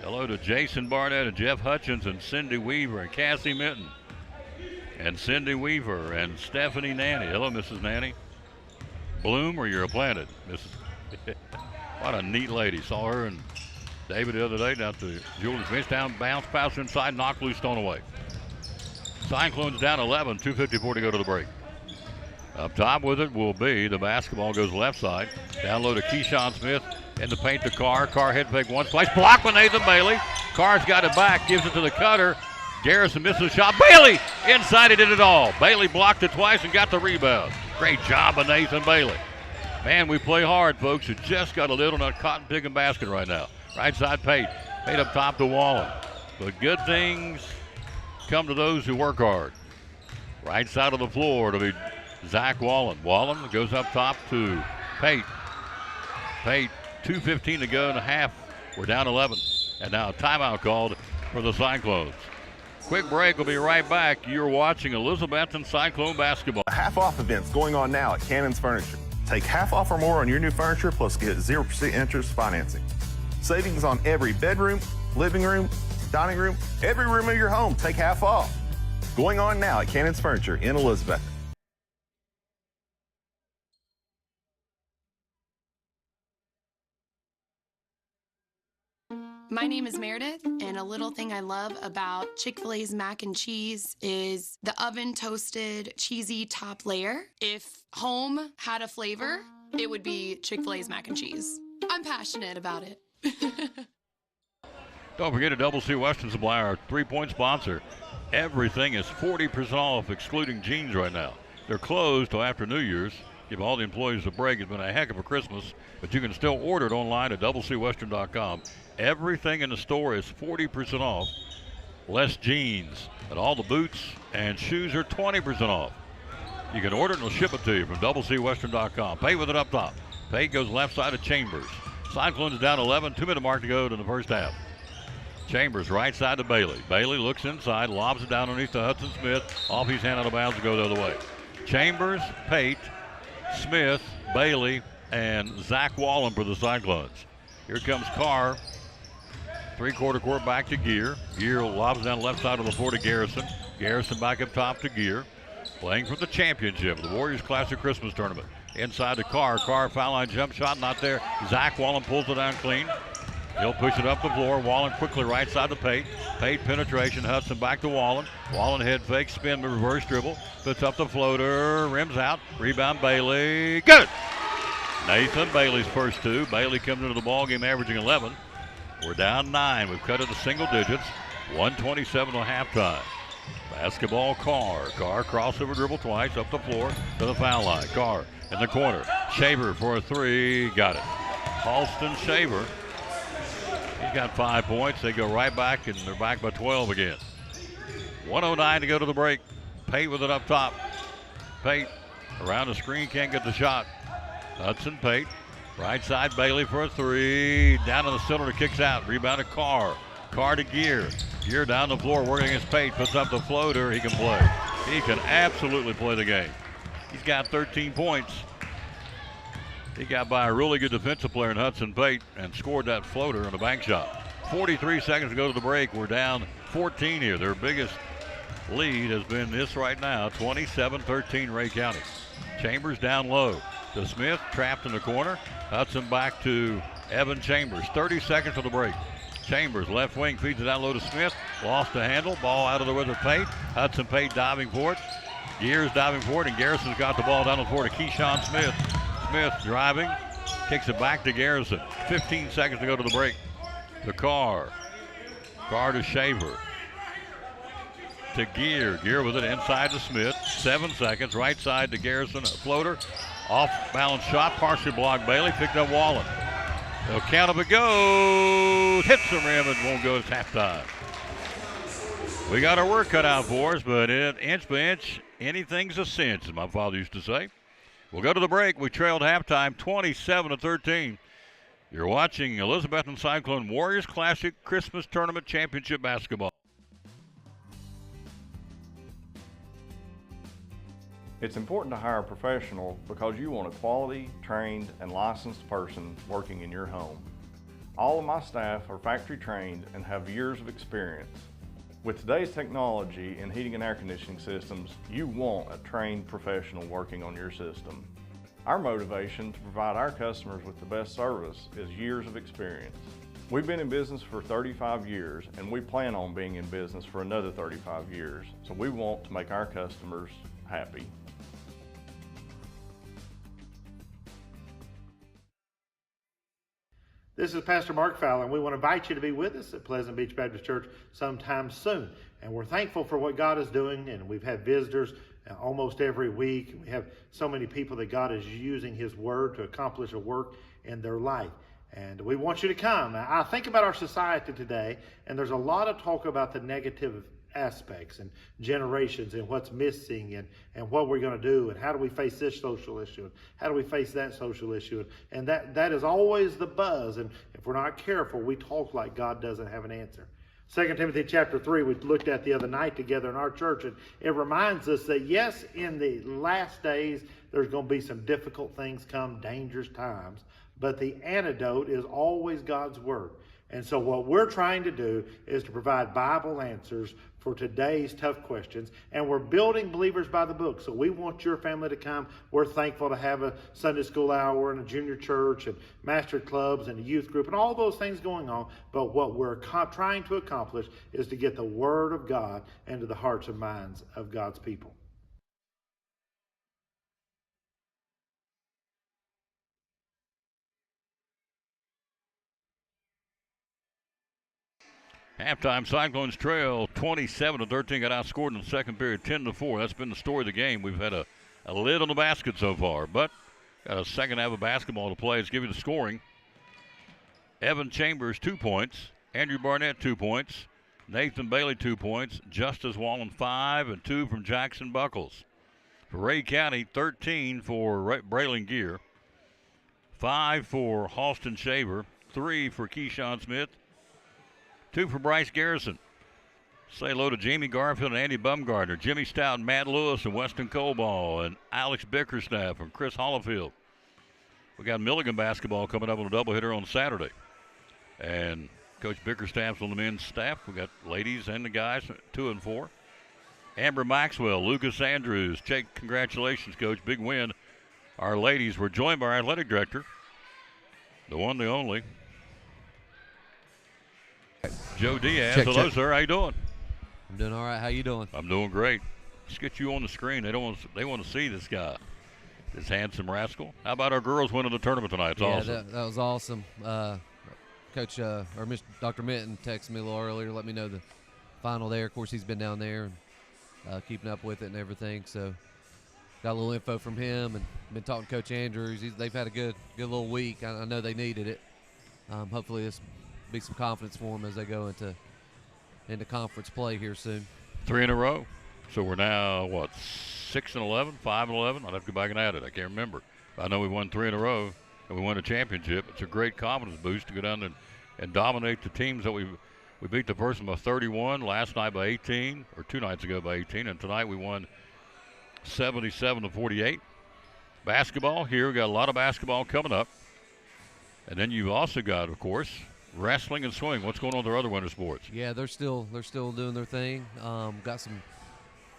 Hello to Jason Barnett and Jeff Hutchins and Cindy Weaver and Cassie Minton and Cindy Weaver and Stephanie Nanny. Hello, Mrs. Nanny. Bloom or you're a planet, Mrs. What a neat lady. Saw her and David the other day down to Julie's bench. Down, bounce, pass inside, knock loose, stone away. Cyclones down 11, 2:54 to go to the break. Up top with it will be the basketball goes left side. Down low to Keyshawn Smith. In the paint to Carr. Carr head fake one slice. Blocked by Nathan Bailey. Carr's got it back. Gives it to the cutter. Garrison misses the shot. Bailey inside, he did it all. Bailey blocked it twice and got the rebound. Great job by Nathan Bailey. Man, we play hard, folks. It just got a little nut cotton picking basket right now. Right side, Pate. Pate up top to Wallen. But good things come to those who work hard. Right side of the floor to be Zach Wallen. Wallen goes up top to Pate. Pate, 2:15 to go in a half. We're down 11. And now a timeout called for the Cyclones. Quick break. We'll be right back. You're watching Elizabethton Cyclone basketball. Half-off events going on now at Cannon's Furniture. Take half off or more on your new furniture, plus get 0% interest financing. Savings on every bedroom, living room, dining room, every room of your home. Take half off. Going on now at Cannon's Furniture in Elizabeth. My name is Meredith, and a little thing I love about Chick-fil-A's mac and cheese is the oven-toasted, cheesy top layer. If home had a flavor, it would be Chick-fil-A's mac and cheese. I'm passionate about it. Don't forget to Double C Western Supply, our three-point sponsor. Everything is 40% off, excluding jeans right now. They're closed till after New Year's. Give all the employees a break. It's been a heck of a Christmas, but you can still order it online at doublecwestern.com. Everything in the store is 40% off, less jeans. And all the boots and shoes are 20% off. You can order it and they'll ship it to you from doublecwestern.com. Pay with it up top. Pay goes left side of Chambers. Cyclones down 11, 2-minute mark to go to the first half. Chambers right side to Bailey. Bailey looks inside, lobs it down underneath to Hudson Smith. Off his hand out of bounds to go the other way. Chambers, Pate, Smith, Bailey, and Zach Wallen for the Cyclones. Here comes Carr. Three-quarter court back to Gear. Gear lobs down left side of the floor to Garrison. Garrison back up top to Gear. Playing for the championship, the Warriors Classic Christmas Tournament. Inside to Carr. Carr foul line jump shot, not there. Zach Wallen pulls it down clean. He'll push it up the floor. Wallen quickly right side to Pate. Pate penetration. Hudson back to Wallen. Wallen head fake, spin, reverse dribble. Puts up the floater. Rims out. Rebound Bailey. Good! Nathan Bailey's first two. Bailey comes into the ball game averaging 11. We're down 9. We've cut it to single digits. 1:27 to halftime. Basketball, Carr. Carr crossover dribble twice up the floor to the foul line. Carr in the corner. Shaver for a three. Got it. Halston Shaver. He's got 5 points. They go right back, and they're back by 12 again. 1:09 to go to the break. Pate with it up top. Pate around the screen, can't get the shot. Hudson Pate. Right side, Bailey for a three. Down to the cylinder, kicks out. Rebounded Carr. Carr to Gear. Gear down the floor, working against Pate. Puts up the floater. He can play. He can absolutely play the game. He's got 13 points. He got by a really good defensive player in Hudson Pate and scored that floater on a bank shot. 43 seconds to go to the break. We're down 14 here. Their biggest lead has been this right now, 27-13 Ray County. Chambers down low to Smith, trapped in the corner. Hudson back to Evan Chambers. 30 seconds to the break. Chambers, left wing, feeds it out low to Smith. Lost the handle. Ball out of the way with Pate. Hudson Pate diving for it. Gears diving for it, and Garrison's got the ball down the floor to Keyshawn Smith. Smith driving, kicks it back to Garrison. 15 seconds to go to the break. To Carr. Carr to Shaver. To Gear. Gear with it inside to Smith. 7 seconds. Right side to Garrison. A floater. Off balance shot. Partially blocked Bailey. Picked up Wallen. They'll count up. It goes. Hits the rim and won't go. It's halftime. We got our work cut out for us, but inch by inch, anything's a cinch, as my father used to say. We'll go to the break. We trailed halftime 27-13. You're watching Elizabethton Cyclone Warriors Classic Christmas Tournament Championship Basketball. It's important to hire a professional because you want a quality, trained, and licensed person working in your home. All of my staff are factory trained and have years of experience. With today's technology in heating and air conditioning systems, you want a trained professional working on your system. Our motivation to provide our customers with the best service is years of experience. We've been in business for 35 years and we plan on being in business for another 35 years, so we want to make our customers happy. This is Pastor Mark Fowler, and we want to invite you to be with us at Pleasant Beach Baptist Church sometime soon. And we're thankful for what God is doing, and we've had visitors almost every week. We have so many people that God is using His Word to accomplish a work in their life. And we want you to come. Now, I think about our society today, and there's a lot of talk about the negative aspects and generations and what's missing and what we're going to do and how do we face this social issue and how do we face that social issue, and that is always the buzz, and if we're not careful we talk like God doesn't have an answer. 2 Timothy chapter 3 we looked at the other night together in our church, and it reminds us that yes, in the last days there's going to be some difficult things come, dangerous times, but the antidote is always God's Word. And so what we're trying to do is to provide Bible answers for today's tough questions. And we're building Believers by the Book. So we want your family to come. We're thankful to have a Sunday school hour and a junior church and master clubs and a youth group and all those things going on. But what we're trying to accomplish is to get the Word of God into the hearts and minds of God's people. Halftime, Cyclones trail 27-13. Got outscored in the second period, 10-4. That's been the story of the game. We've had a lid on the basket so far, but got a second half of basketball to play. Let's give you the scoring. Evan Chambers, 2 points. Andrew Barnett, 2 points. Nathan Bailey, 2 points. Justice Wallen, 5, and 2 from Jackson Buckles. For Ray County, 13 for Braylon Gear. 5 for Halston Shaver. 3 for Keyshawn Smith. 2 for Bryce Garrison. Say hello to Jamie Garfield and Andy Bumgardner, Jimmy Stout, Matt Lewis, and Weston Coball, and Alex Bickerstaff and Chris Hollifield. We got Milligan basketball coming up on a doubleheader on Saturday. And Coach Bickerstaff's on the men's staff. We got ladies and the guys, 2 and 4. Amber Maxwell, Lucas Andrews. Jake, congratulations, Coach. Big win. Our ladies were joined by our athletic director, the one, the only, Joe Diaz. Hello, check. Sir. How you doing? I'm doing all right. How you doing? I'm doing great. Let's get you on the screen. They want to see this guy, this handsome rascal. How about our girls winning the tournament tonight? It's awesome. That was awesome. Coach or Mr. Dr. Minton texted me a little earlier, let me know the final there. Of course, he's been down there and keeping up with it and everything. So got a little info from him and been talking to Coach Andrews. They've had a good little week. I know they needed it. Hopefully this be some confidence for them as they go into conference play here soon. 3 in a row. So we're now, what, 6-11, 5-11? I'd have to go back and add it. I can't remember. I know we won 3 in a row, and we won a championship. It's a great confidence boost to go down and dominate the teams that we beat the first one by 31, last night by 18, or 2 nights ago by 18, and tonight we won 77-48. Basketball here, we got a lot of basketball coming up. And then you've also got, of course, wrestling and swimming. What's going on with their other winter sports? Yeah, they're still doing their thing. Got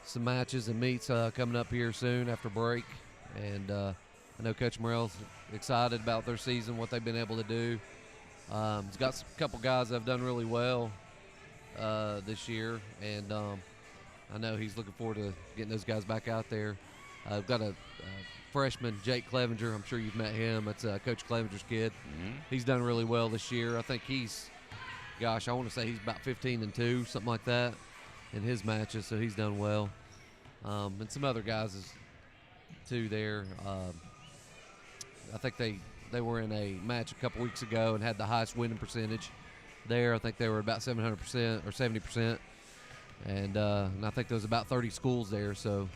some matches and meets coming up here soon after break, and I know Coach Morrell's excited about their season, what they've been able to do. He's got a couple guys that have done really well this year, and I know he's looking forward to getting those guys back out there. We've got a freshman, Jake Clevenger. I'm sure you've met him. That's Coach Clevenger's kid. Mm-hmm. He's done really well this year. I think he's, I want to say he's about 15-2, something like that, in his matches, so he's done well. And some other guys too there. I think they were in a match a couple weeks ago and had the highest winning percentage there. I think they were about 700% or 70%, and I think there was about 30 schools there. So,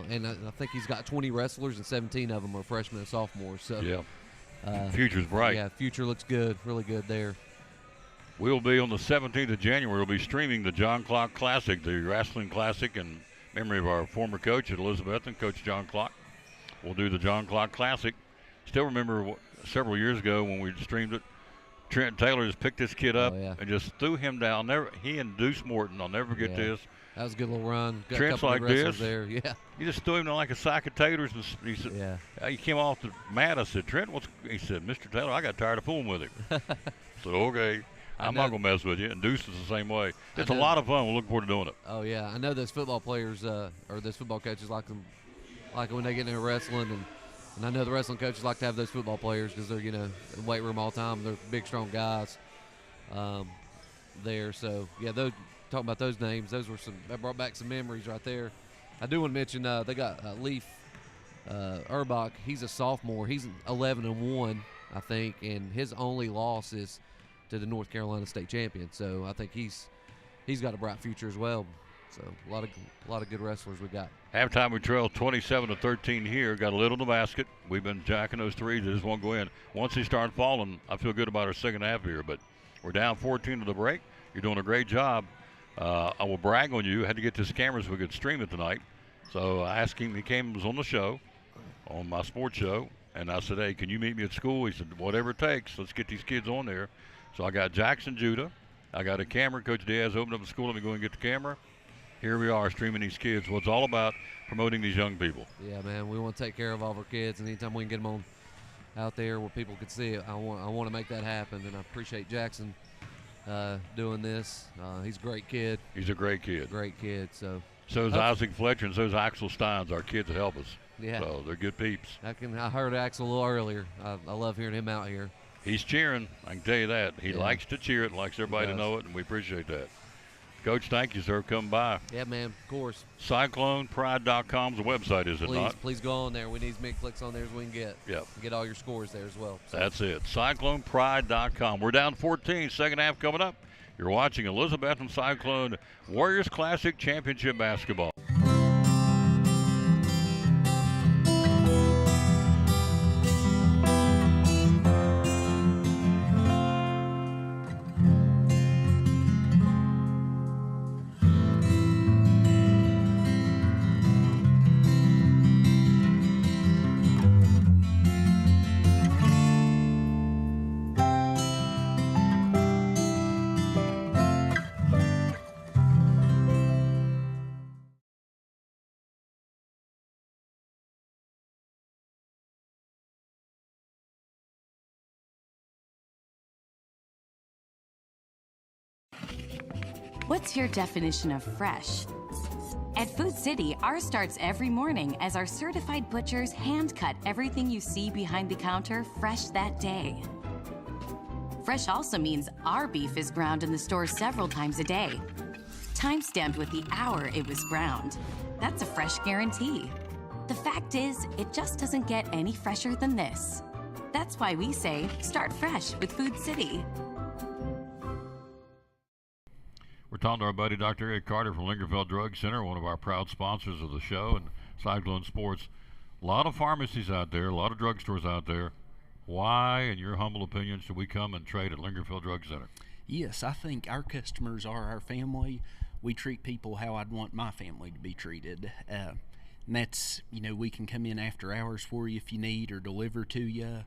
and I think he's got 20 wrestlers, and 17 of them are freshmen and sophomores. So yeah, future's bright. Yeah, future looks good, really good there. We'll be on the 17th of January. We'll be streaming the John Clock Classic, the wrestling classic, in memory of our former coach at Elizabethton, Coach John Clock. We'll do the John Clock Classic. Still remember several years ago when we streamed it, Trent Taylor just picked this kid up and just threw him down. He and Deuce Morton, I'll never forget this. That was a good little run. Got Trent's like this. There. Yeah. He just threw him down like a sack of taters. And he said, he came off the mat. I said, Trent, he said, Mr. Taylor, I got tired of fooling with him. I said, okay. I'm not going to mess with you. And Deuce is the same way. It's a lot of fun. We're looking forward to doing it. Oh, yeah. I know those football players or those football coaches like when they get into wrestling. And I know the wrestling coaches like to have those football players because they're, in the weight room all the time. They're big, strong guys there. So, yeah, talking about those names, that brought back some memories right there. I do want to mention they got Leaf Urbach. He's a sophomore. He's 11-1, I think, and his only loss is to the North Carolina State champion. So I think he's got a bright future as well. So a lot of good wrestlers we got. Halftime we trail 27-13 here. Got a little in the basket. We've been jacking those threes. They just won't go in. Once they start falling, I feel good about our second half here. But we're down 14 to the break. You're doing a great job. I will brag on you. I had to get this camera so we could stream it tonight. So I asked him. He came, was on the show, on my sports show, and I said, hey, can you meet me at school? He said, whatever it takes. Let's get these kids on there. So I got Jackson Judah. I got a camera. Coach Diaz opened up the school. Let me go and get the camera. Here we are streaming these kids. Well, it's all about promoting these young people. Yeah, man. We want to take care of all of our kids, and anytime we can get them on out there where people can see it, I want to make that happen. And I appreciate Jackson doing this. He's a great kid. He's a great kid. Great kid. So is Isaac Fletcher, and so is Axel Steins, our kids that help us. Yeah. So they're good peeps. I heard Axel a little earlier. I love hearing him out here. He's cheering. I can tell you that. He likes to cheer it, likes everybody to know it, and we appreciate that. Coach, thank you, sir. Come by. Yeah, man, of course. CyclonePride.com is the website, is it not? Please go on there. We need as many clicks on there as we can get. Yep. Get all your scores there as well. So. That's it. CyclonePride.com. We're down 14. Second half coming up. You're watching Elizabethton Cyclone Warriors Classic Championship Basketball. What's your definition of fresh? At Food City, ours starts every morning as our certified butchers hand cut everything you see behind the counter fresh that day. Fresh also means our beef is ground in the store several times a day, time-stamped with the hour it was ground. That's a fresh guarantee. The fact is, it just doesn't get any fresher than this. That's why we say, start fresh with Food City. We're talking to our buddy Dr. Eric Carter from Lingerfeld Drug Center, one of our proud sponsors of the show, and Cyclone Sports. A lot of pharmacies out there, a lot of drugstores out there. Why, in your humble opinion, should we come and trade at Lingerfeld Drug Center? Yes, I think our customers are our family. We treat people how I'd want my family to be treated. And that's, we can come in after hours for you if you need, or deliver to you.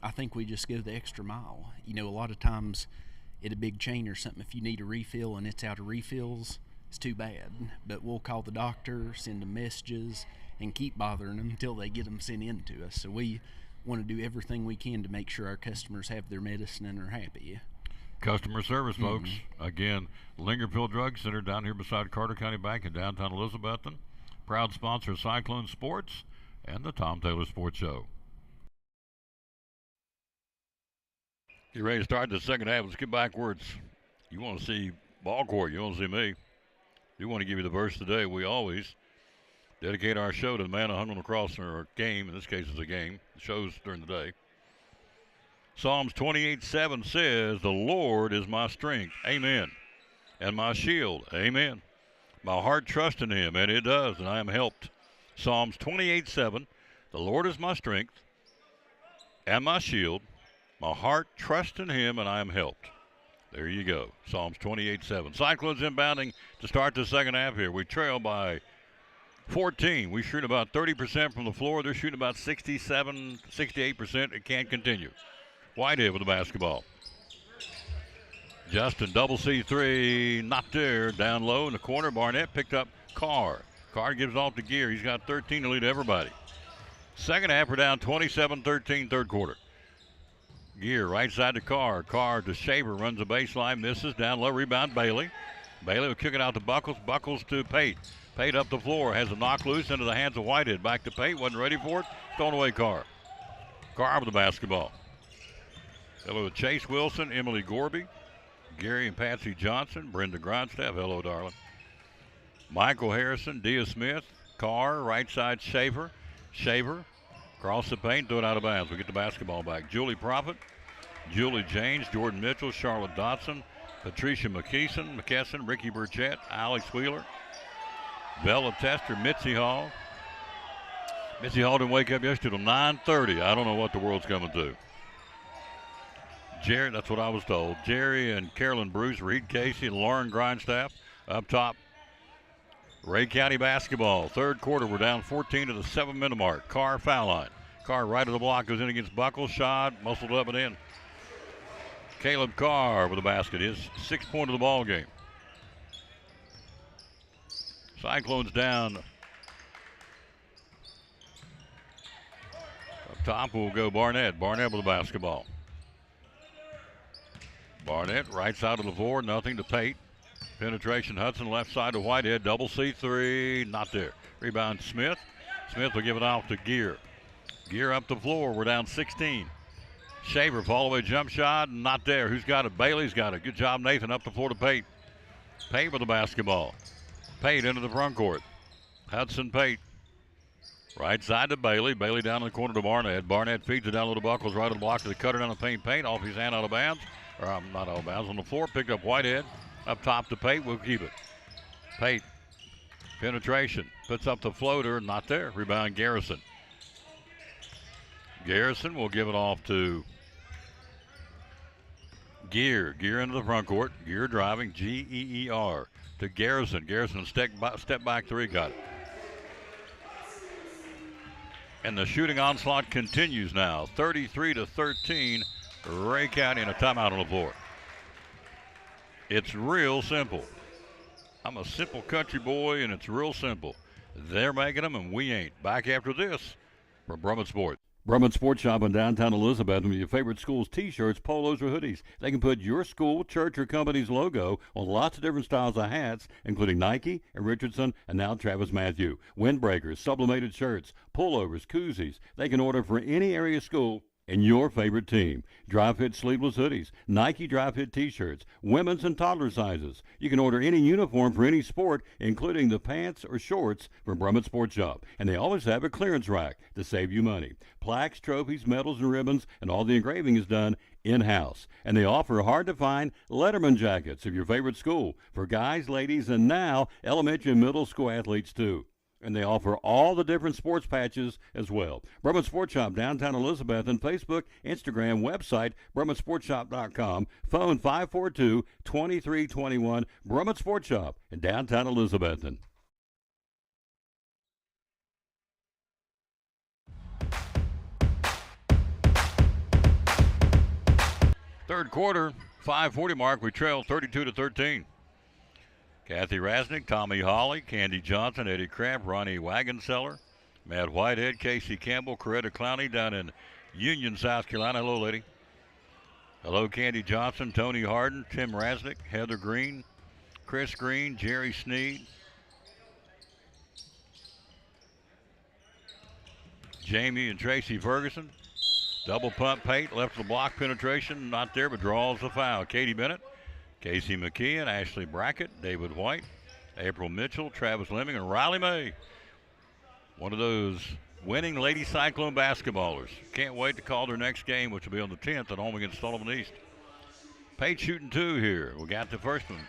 I think we just go the extra mile. A lot of times at a big chain or something, if you need a refill and it's out of refills, it's too bad. But we'll call the doctor, send them messages, and keep bothering them until they get them sent in to us. So we want to do everything we can to make sure our customers have their medicine and are happy. Customer service, folks. Again, Lingerfeld Drug Center down here beside Carter County Bank in downtown Elizabethton. Proud sponsor of Cyclone Sports and the Tom Taylor Sports Show. Get ready to start the second half. Let's get backwards. You want to see ball court. You want to see me. We want to give you the verse today. We always dedicate our show to the man who hung on the cross, or game. In this case, it's a game. It shows during the day. Psalms 28:7 says, "The Lord is my strength, amen, and my shield, amen. My heart trusts in him, and it does, and I am helped." Psalms 28:7, "The Lord is my strength and my shield. My heart trusts in him, and I am helped." There you go. Psalms 28:7. Cyclones inbounding to start the second half here. We trail by 14. We shoot about 30% from the floor. They're shooting about 67, 68%. It can't continue. Whitehead with the basketball. Justin, double C3, not there. Down low in the corner. Barnett picked up Carr. Carr gives off to Gear. He's got 13 to lead everybody. Second half, we're down 27-13, third quarter. Gear right side to Carr. Carr to Shaver, runs the baseline, misses. Down low, rebound Bailey. Bailey will kick it out to Buckles. Buckles to Pate. Pate up the floor, has a knock loose into the hands of Whitehead. Back to Pate, wasn't ready for it. Thrown away Carr. Carr with the basketball. Hello to Chase Wilson, Emily Gorby, Gary and Patsy Johnson, Brenda Grindstaff. Hello, darling. Michael Harrison, Dia Smith, Carr, right side Shaver. Shaver, across the paint, throw it out of bounds. We get the basketball back. Julie Prophet, Julie James, Jordan Mitchell, Charlotte Dotson, Patricia McKesson, Ricky Burchett, Alex Wheeler, Bella Tester, Mitzi Hall. Mitzi Hall didn't wake up yesterday till 9:30. I don't know what the world's coming to. Jerry, that's what I was told. Jerry and Carolyn Bruce, Reed Casey, and Lauren Grindstaff up top. Ray County basketball. Third quarter, we're down 14 to the 7-minute mark. Carr foul line. Carr right of the block, goes in against Buckles. Shot, muscled up and in. Caleb Carr with the basket. His 6th point of the ball game. Cyclones down. Up top will go Barnett. Barnett with the basketball. Barnett, right side of the floor, nothing to Pate. Penetration, Hudson, left side to Whitehead. Double C3, not there. Rebound, Smith. Smith will give it off to Gear. Gear up the floor, we're down 16. Shaver, fall away jump shot, not there. Who's got it? Bailey's got it. Good job, Nathan, up the floor to Pate. Pate with the basketball. Pate into the front court. Hudson, Pate. Right side to Bailey. Bailey down in the corner to Barnett. Barnett feeds it down to the Buckles, right of the block to the cutter down the paint. Pate off his hand, out of bounds. Or not out of bounds, on the floor. Picked up Whitehead. Up top to Pate, we'll keep it. Pate, penetration, puts up the floater, not there. Rebound Garrison. Garrison will give it off to Gear. Gear into the front court. Gear driving, Geer to Garrison. Garrison step back three, got it. And the shooting onslaught continues now. 33-13, Ray County, and a timeout on the floor. It's real simple. I'm a simple country boy, and it's real simple. They're making them, and we ain't. Back after this from Brummett Sports. Brummett Sports Shop in downtown Elizabeth with your favorite school's T-shirts, polos, or hoodies. They can put your school, church, or company's logo on lots of different styles of hats, including Nike and Richardson, and now Travis Matthew. Windbreakers, sublimated shirts, pullovers, koozies. They can order for any area school and your favorite team. Dry Fit sleeveless hoodies, Nike Dry Fit t-shirts, women's and toddler sizes. You can order any uniform for any sport, including the pants or shorts from Brummett Sports Shop. And they always have a clearance rack to save you money. Plaques, trophies, medals, and ribbons, and all the engraving is done in-house. And they offer hard-to-find Letterman jackets of your favorite school for guys, ladies, and now elementary and middle school athletes too. And they offer all the different sports patches as well. Brummett Sports Shop, downtown Elizabethton, Facebook, Instagram, website, BrummettSportsShop.com, phone 542-2321, Brummett Sports Shop in downtown Elizabethton. Third quarter, 5:40 mark, we trail 32-13. Kathy Rasnick, Tommy Hawley, Candy Johnson, Eddie Cramp, Ronnie Wagonseller, Matt Whitehead, Casey Campbell, Coretta Clowney down in Union, South Carolina. Hello, lady. Hello, Candy Johnson, Tony Harden, Tim Rasnick, Heather Green, Chris Green, Jerry Sneed, Jamie and Tracy Ferguson. Double pump Pate, left of the block penetration, not there, but draws the foul. Katie Bennett, Casey McKeon, Ashley Brackett, David White, April Mitchell, Travis Lemming, and Riley May. One of those winning Lady Cyclone basketballers. Can't wait to call their next game, which will be on the 10th at home against Sullivan East. Pate shooting 2 here. We got the first one.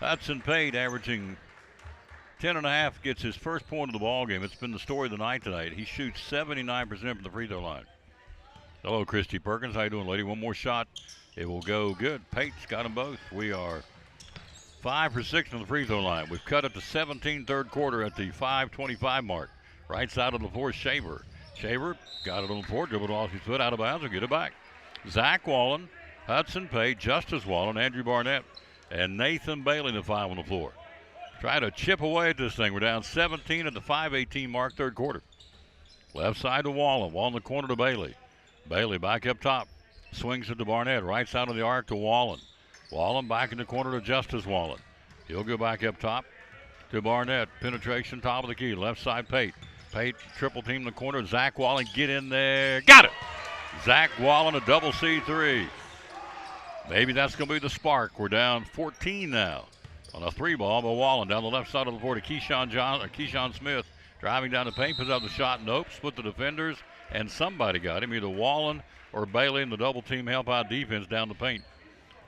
Hudson Pate averaging 10.5, gets his first point of the ball game. It's been the story of the night tonight. He shoots 79% from the free throw line. Hello, Christy Perkins. How you doing, lady? One more shot. It will go good. Pate's got them both. We are 5 for 6 on the free throw line. We've cut it to 17 third quarter at the 5:25 mark. Right side of the floor, Shaver. Shaver got it on the floor, dribbled off his foot, out of bounds, and get it back. Zach Wallen, Hudson Pate, Justice Wallen, Andrew Barnett, and Nathan Bailey in the 5 on the floor. Try to chip away at this thing. We're down 17 at the 5:18 mark, third quarter. Left side to Wallen. Wallen the corner to Bailey. Bailey back up top. Swings it to Barnett. Right side of the arc to Wallen. Wallen back in the corner to Justice Wallen. He'll go back up top to Barnett. Penetration, top of the key. Left side, Pate. Pate triple team in the corner. Zach Wallen, get in there. Got it! Zach Wallen, a double C3. Maybe that's going to be the spark. We're down 14 now on a 3 ball by Wallen. Down the left side of the floor to Keyshawn Smith. Driving down the paint, puts out the shot. Nope, split the defenders, and somebody got him. Either Wallen or Bailey in the double team help out defense down the paint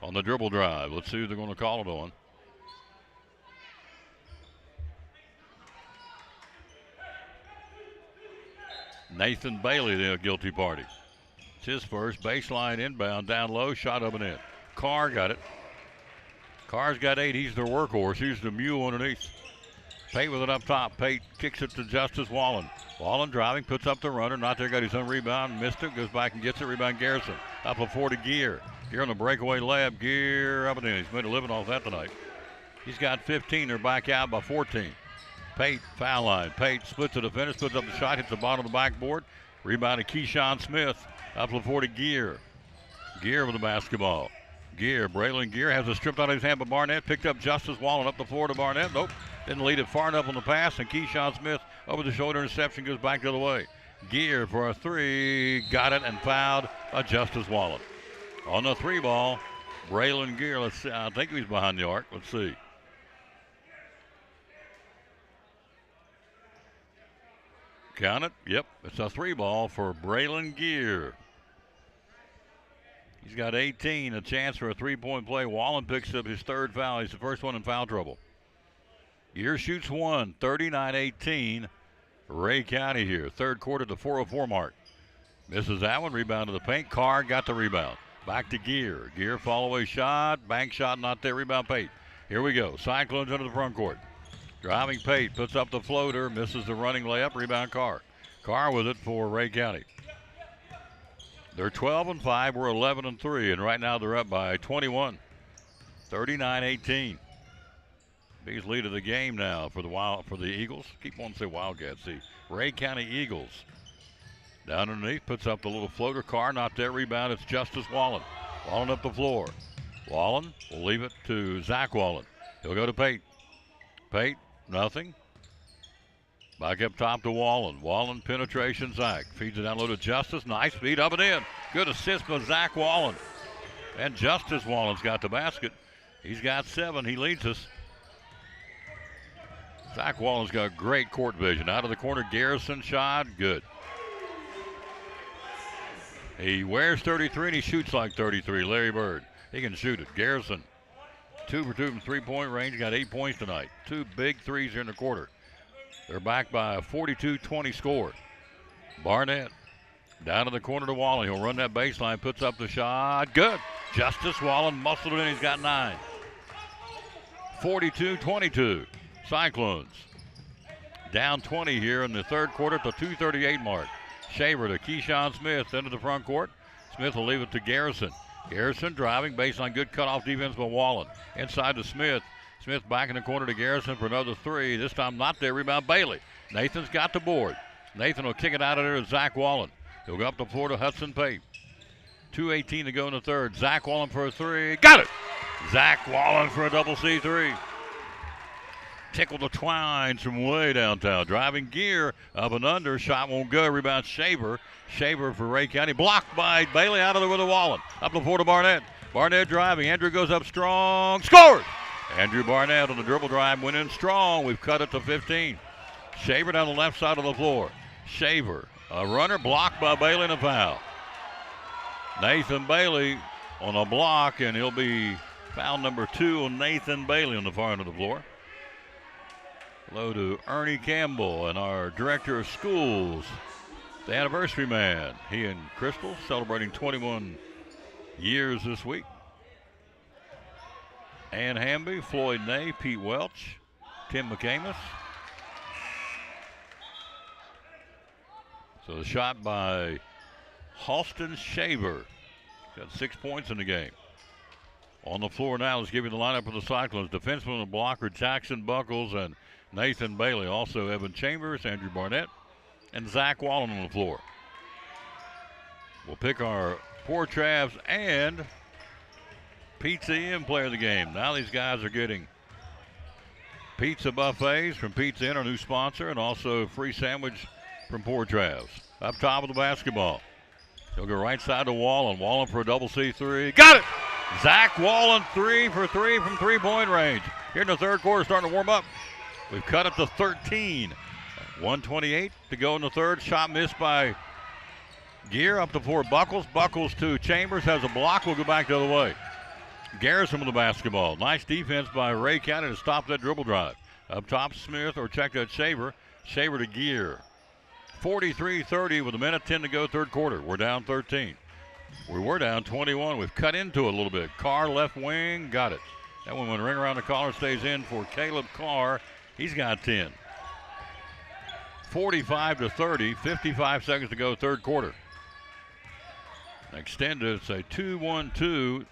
on the dribble drive. Let's see who they're going to call it on. Nathan Bailey, the guilty party. It's his first. Baseline inbound, down low, shot up and in. Carr got it. Carr's got 8. He's their workhorse. He's the mule underneath. Pate with it up top. Pate kicks it to Justice Wallen. Wallen driving, puts up the runner. Not there, got his own rebound. Missed it, goes back and gets it. Rebound Garrison. Up a 4 to Gear. Gear on the breakaway layup. Gear up and in. He's made a living off that tonight. He's got 15. They're back out by 14. Pate, foul line. Pate splits the defenders, puts up the shot, hits the bottom of the backboard. Rebound to Keyshawn Smith. Up a 4 to Gear. Gear with the basketball. Gear, Braylon Gear has a strip out of his hand by Barnett. Picked up Justice Wallen up the floor to Barnett. Nope. Didn't lead it far enough on the pass, and Keyshawn Smith over the shoulder interception goes back the other way. Gear for a 3. Got it and fouled by Justice Wallen. On the 3 ball, Braylon Gear, let's see. I think he's behind the arc. Let's see. Count it. Yep. It's a 3 ball for Braylon Gear. He's got 18, a chance for a 3-point play. Wallen picks up his 3rd foul. He's the first one in foul trouble. Gear shoots 1, 39-18. Ray County here. Third quarter, the 4:04 mark. Misses that one. Rebound to the paint. Carr got the rebound. Back to Gear. Gear fall away shot. Bank shot not there. Rebound Pate. Here we go. Cyclones into the front court. Driving Pate. Puts up the floater. Misses the running layup. Rebound Carr. Carr with it for Ray County. They're 12-5. We're 11-3. And right now they're up by 21. 39-18. Biggest lead of the game now for the Eagles. Keep wanting to say Wildcats. The Ray County Eagles. Down underneath, puts up the little floater. Carr not there. Rebound. It's Justice Wallen. Wallen up the floor. Wallen will leave it to Zach Wallen. He'll go to Pate. Pate, nothing. Back up top to Wallen. Wallen penetration, Zach. Feeds it down low to Justice. Nice feed up and in. Good assist by Zach Wallen. And Justice Wallen's got the basket. He's got 7. He leads us. Zach Wallen's got great court vision. Out of the corner, Garrison shot. Good. He wears 33 and he shoots like 33. Larry Bird. He can shoot it. Garrison, 2 for 2 from three-point range. Got 8 points tonight. 2 big threes here in the quarter. They're back by a 42-20 score. Barnett down in the corner to Wallen. He'll run that baseline, puts up the shot. Good. Justice Wallen muscled it in. He's got 9. 42-22. Cyclones down 20 here in the third quarter at the 2:38 mark. Shaver to Keyshawn Smith into the front court. Smith will leave it to Garrison. Garrison driving, baseline, good cutoff defense by Wallen. Inside to Smith. Smith back in the corner to Garrison for another 3. This time not there. Rebound Bailey. Nathan's got the board. Nathan will kick it out of there to Zach Wallen. He'll go up the floor to Hudson Pate. 2:18 to go in the third. Zach Wallen for a 3. Got it! Zach Wallen for a double C3. Tickled the twines from way downtown. Driving gear up and under. Shot won't go. Rebound Shaver. Shaver for Ray County. Blocked by Bailey out of there with a Wallen. Up the floor to Barnett. Barnett driving. Andrew goes up strong. Scores! Andrew Barnett on the dribble drive went in strong. We've cut it to 15. Shaver down the left side of the floor. Shaver, a runner blocked by Bailey and a foul. Nathan Bailey on a block, and he'll be foul number 2 on Nathan Bailey on the far end of the floor. Hello to Ernie Campbell and our director of schools, the anniversary man. He and Crystal celebrating 21 years this week. Ann Hamby, Floyd Ney, Pete Welch, Tim McCamus. So the shot by Halston Shaver. Got 6 points in the game. On the floor now, let's give you the lineup for the Cyclones. Defenseman and blocker Jackson Buckles and Nathan Bailey. Also Evan Chambers, Andrew Barnett, and Zach Wallen on the floor. We'll pick our Poor Travs and Pizza Inn player of the game. Now these guys are getting pizza buffets from Pizza Inn, our new sponsor, and also free sandwich from Poor Travs. Up top of the basketball. He'll go right side to Wallen. Wallen for a double C3. Got it! Zach Wallen 3 for 3 from three-point range. Here in the third quarter, starting to warm up. We've cut it to 13. 1:28 to go in the third. Shot missed by Gear. Up the floor, Buckles. Buckles to Chambers. Has a block. We'll go back the other way. Garrison with the basketball. Nice defense by Ray County to stop that dribble drive. Up top, Smith, or check that Shaver. Shaver to Gear. 43-30 with 1:10 to go, third quarter. We're down 13. We were down 21. We've cut into it a little bit. Carr left wing, got it. That one went ring around the collar, stays in for Caleb Carr. He's got 10. 45-30, 55 seconds to go, third quarter. Extended, it's a 2-1-2.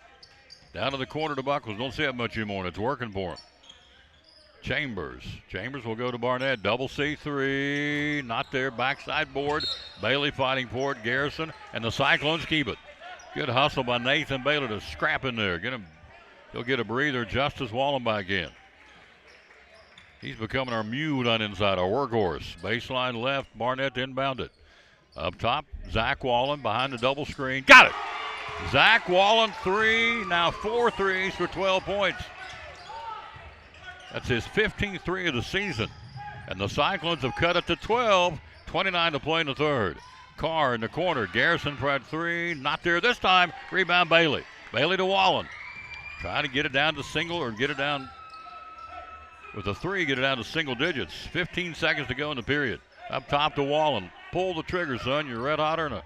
Down to the corner to Buckles. Don't see that much anymore, and it's working for him. Chambers will go to Barnett. Double C3, not there. Backside board. Bailey fighting for it. Garrison, and the Cyclones keep it. Good hustle by Nathan Bailey to scrap in there. He'll get a breather. Justice Wallen back in. He's becoming our mule on inside, our workhorse. Baseline left. Barnett inbound it. Up top, Zach Wallen behind the double screen. Got it! Zach Wallen 3, now 4 threes for 12 points. That's his 15th 3 of the season. And the Cyclones have cut it to 12. 29 to play in the third. Carr in the corner. Garrison for that 3. Not there this time. Rebound Bailey. Bailey to Wallen. Trying to get it down to single, or get it down with a 3, get it down to single digits. 15 seconds to go in the period. Up top to Wallen. Pull the trigger, son. You're red hotter than a...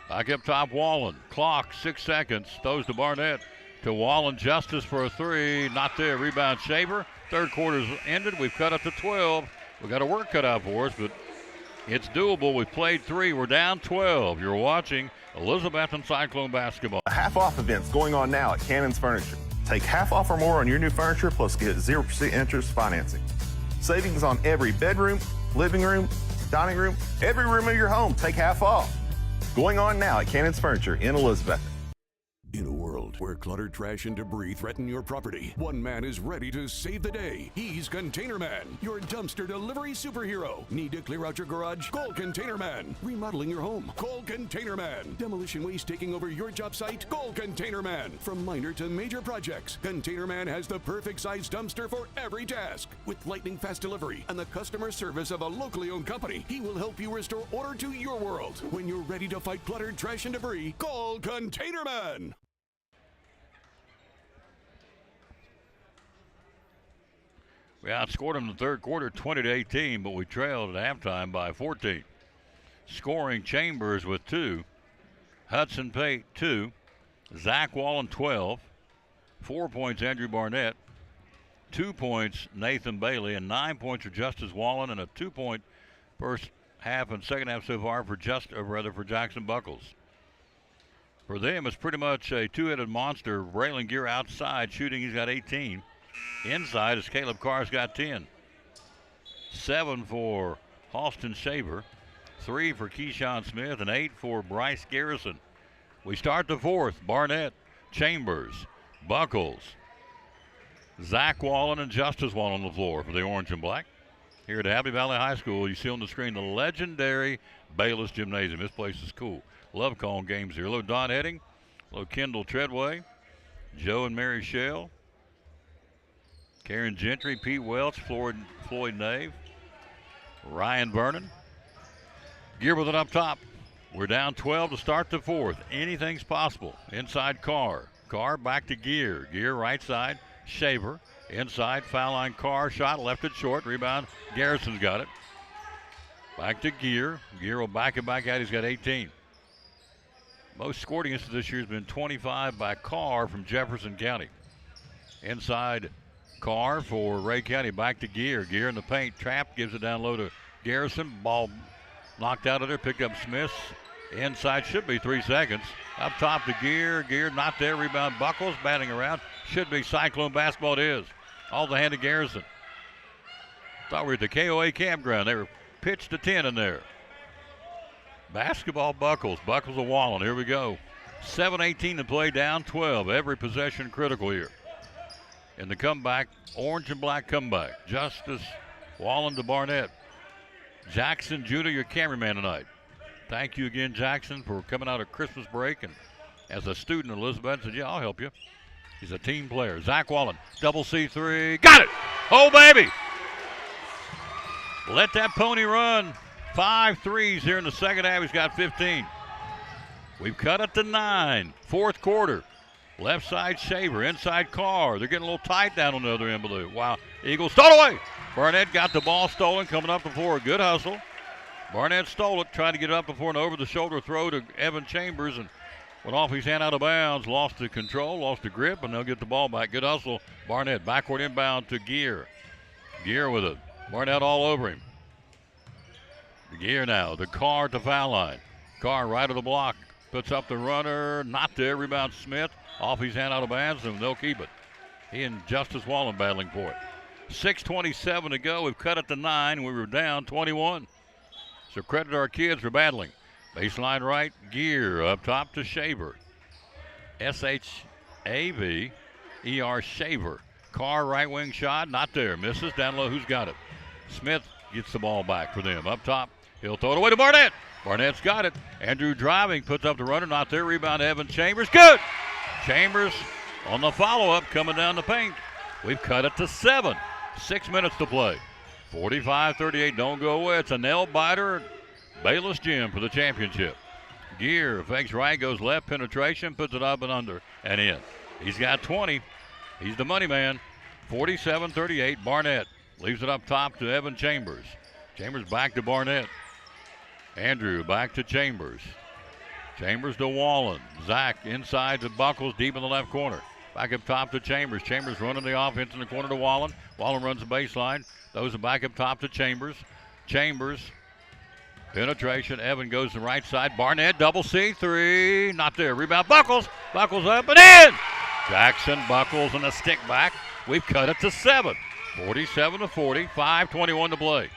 Back up top, Wallen. Clock, 6 seconds. Throws to Barnett. To Wallen, Justice for a 3. Not there. Rebound Shaver. Third quarter's ended. We've cut up to 12. We've got a work cut out for us, but it's doable. We've played 3. We're down 12. You're watching Elizabethton Cyclone basketball. Half-off events going on now at Cannon's Furniture. Take half off or more on your new furniture, plus get 0% interest financing. Savings on every bedroom, living room, dining room, every room of your home. Take half off. Going on now at Cannon's Furniture in Elizabethton. In a world Where cluttered trash and debris threaten your property, one man is ready to save the day. He's Container Man, your dumpster delivery superhero. Need to clear out your garage? Call Container Man. Remodeling your home? Call Container Man. Demolition waste taking over your job site? Call Container Man. From minor to major projects, Container Man has the perfect size dumpster for every task. With lightning fast delivery and the customer service of a locally owned company, he will help you restore order to your world. When you're ready to fight cluttered trash and debris, call Container Man. We outscored them in the third quarter 20-18, but we trailed at halftime by 14. Scoring Chambers with 2, Hudson Pate 2, Zach Wallen 12, 4 points Andrew Barnett, 2 points Nathan Bailey, and 9 points for Justice Wallen, and a 2-point first half and second half so far for Jackson Buckles. For them, it's pretty much a two-headed monster. Braylon Gear outside shooting, he's got 18. Inside is Caleb Carr's got 10. 7 for Halston Shaver, 3 for Keyshawn Smith, and 8 for Bryce Garrison. We start the fourth. Barnett, Chambers, Buckles, Zach Wallen, and Justice Wallen on the floor for the orange and black. Here at Happy Valley High School, you see on the screen the legendary Bayless Gymnasium. This place is cool. Love calling games here. Hello, Don Heading. Hello, Kendall Treadway, Joe and Mary Shell, Karen Gentry, Pete Welch, Floyd Nave, Ryan Vernon. Gear with it up top. We're down 12 to start the fourth. Anything's possible. Inside Carr. Carr back to Gear. Gear right side. Shaver. Inside foul line Carr. Shot left it short. Rebound. Garrison's got it. Back to Gear. Gear will back it back out. He's got 18. Most scored against this year has been 25 by Carr from Jefferson County. Inside Carr for Ray County. Back to Gear. Gear in the paint. Trap gives it down low to Garrison. Ball knocked out of there. Picked up Smith. Inside should be 3 seconds. Up top to Gear. Gear not there. Rebound Buckles. Batting around. Should be Cyclone basketball. It is. All the hand to Garrison. Thought we were at the KOA campground. They were pitched to 10 in there. Basketball Buckles. Buckles of Wallen. Here we go. 7:18 to play. Down 12. Every possession critical here. In the comeback, orange and black comeback. Justice Wallen to Barnett. Jackson Judah, your cameraman tonight. Thank you again, Jackson, for coming out of Christmas break. And as a student, Elizabeth said, yeah, I'll help you. He's a team player. Zach Wallen, double C3. Got it! Oh, baby! Let that pony run. 5 threes here in the second half. He's got 15. We've cut it to 9. Fourth quarter. Left side Shaver, inside Carr. They're getting a little tight down on the other end of the wow. Eagles stole away. Barnett got the ball stolen, coming up the floor. Good hustle. Barnett stole it, tried to get it up before an over-the-shoulder throw to Evan Chambers, and went off his hand out of bounds. Lost the control, lost the grip, and they'll get the ball back. Good hustle. Barnett backward inbound to Gear. Gear with it. Barnett all over him. Gear now. The Carr to foul line. Carr right of the block. Puts up the runner. Not there. Rebound Smith. Off his hand out of bounds, and they'll keep it. He and Justice Wallen battling for it. 6:27 to go. We've cut it to 9. We were down 21. So credit our kids for battling. Baseline right. Gear up top to Shaver. S-H-A-V-E-R Shaver. Carr right wing shot. Not there. Misses. Down low. Who's got it? Smith gets the ball back for them. Up top. He'll throw it away to Barnett. Barnett's got it. Andrew driving. Puts up the runner. Not there. Rebound Evan Chambers. Good. Chambers on the follow-up coming down the paint. We've cut it to 7. 6 minutes to play. 45-38. Don't go away. It's a nail-biter. Bayless Gym for the championship. Gear fakes right, goes left, penetration, puts it up and under and in. He's got 20. He's the money man. 47-38. Barnett leaves it up top to Evan Chambers. Chambers back to Barnett. Andrew back to Chambers. Chambers to Wallen. Zach inside to Buckles, deep in the left corner. Back up top to Chambers. Chambers running the offense in the corner to Wallen. Wallen runs the baseline. Those are back up top to Chambers. Chambers. Penetration. Evan goes to the right side. Barnett double C3. Not there. Rebound Buckles. Buckles up and in. Jackson Buckles and a stick back. We've cut it to 7. 47-40. 5:21 to play.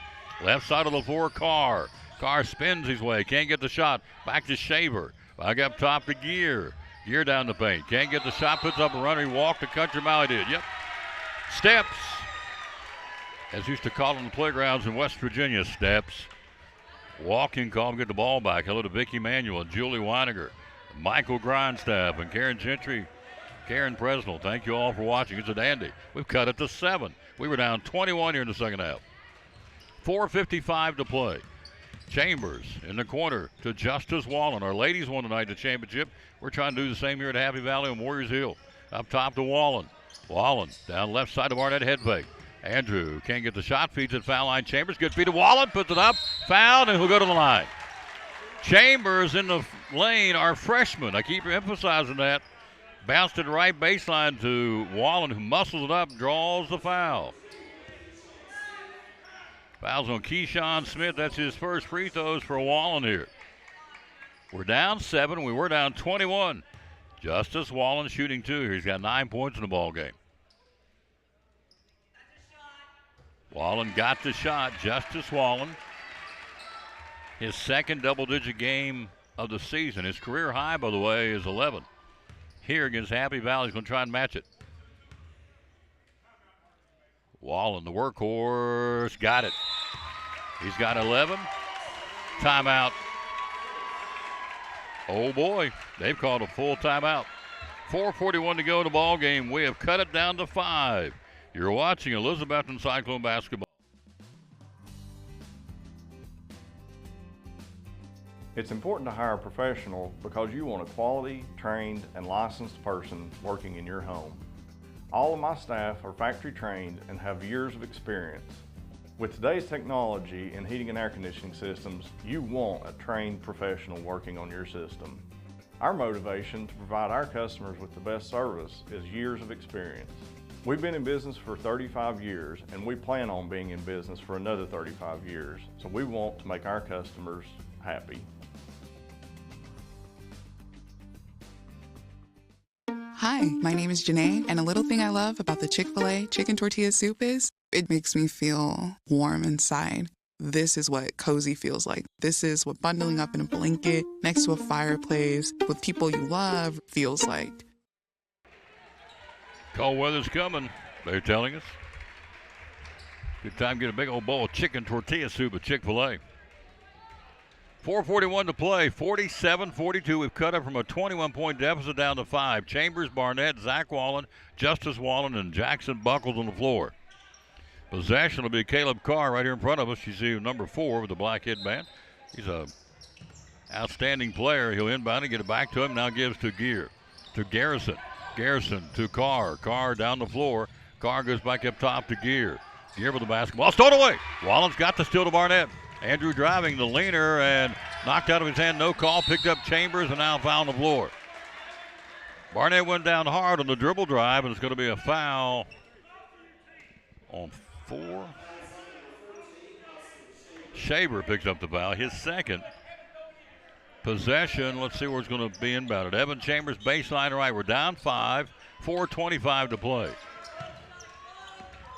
Left side of the floor, Carr. Carr spins his way. Can't get the shot. Back to Shaver. Back up top to Gear. Gear down the paint. Can't get the shot. Puts up a runner. He walked the country mile. He did. Yep. Steps. As used to call on the playgrounds in West Virginia, steps. Walking call him, get the ball back. Hello to Vicki Manuel, Julie Weiniger, Michael Grindstaff, and Karen Gentry, Karen Presnell. Thank you all for watching. It's a dandy. We've cut it to 7. We were down 21 here in the second half. 4:55 to play. Chambers in the corner to Justice Wallen. Our ladies won tonight the championship. We're trying to do the same here at Happy Valley and Warriors Hill. Up top to Wallen. Wallen down left side of Barnett, head fake. Andrew can't get the shot, feeds it foul line. Chambers, good feed to Wallen, puts it up, fouled, and he'll go to the line. Chambers in the lane, our freshman. I keep emphasizing that. Bounced it right baseline to Wallen, who muscles it up, draws the foul. Fouls on Keyshawn Smith. That's his first free throws for Wallen here. We're down 7. We were down 21. Justice Wallen shooting 2 here. He's got 9 points in the ball game. Wallen got the shot. Justice Wallen. His second double-digit game of the season. His career high, by the way, is 11. Here against Happy Valley, he's going to try and match it. Wallen, the workhorse, got it. He's got 11. Timeout. Oh, boy. They've called a full timeout. 4:41 to go in the ball game. We have cut it down to 5. You're watching Elizabethton Cyclone basketball. It's important to hire a professional because you want a quality, trained, and licensed person working in your home. All of my staff are factory trained and have years of experience. With today's technology in heating and air conditioning systems, you want a trained professional working on your system. Our motivation to provide our customers with the best service is years of experience. We've been in business for 35 years and we plan on being in business for another 35 years. So we want to make our customers happy. Hi, my name is Janae, and a little thing I love about the Chick-fil-A chicken tortilla soup is it makes me feel warm inside. This is what cozy feels like. This is what bundling up in a blanket next to a fireplace with people you love feels like. Cold weather's coming, they're telling us. Good time to get a big old bowl of chicken tortilla soup at Chick-fil-A. 4:41 to play, 47-42. We've cut up from a 21-point deficit down to 5. Chambers, Barnett, Zach Wallen, Justice Wallen, and Jackson Buckles on the floor. Possession will be Caleb Carr right here in front of us. You see number 4 with the black headband. He's a outstanding player. He'll inbound and get it back to him. Now gives to Garrison. Garrison to Carr. Carr down the floor. Carr goes back up top to Gear. Gear with the basketball. Stolen away. Wallen's got the steal to Barnett. Andrew driving the leaner and knocked out of his hand. No call. Picked up Chambers and now foul on the floor. Barnett went down hard on the dribble drive, and it's going to be a foul on 4. Shaver picks up the foul. His second. Possession, let's see where it's going to be inbounded. Evan Chambers, baseline right. We're down 5, 4:25 to play.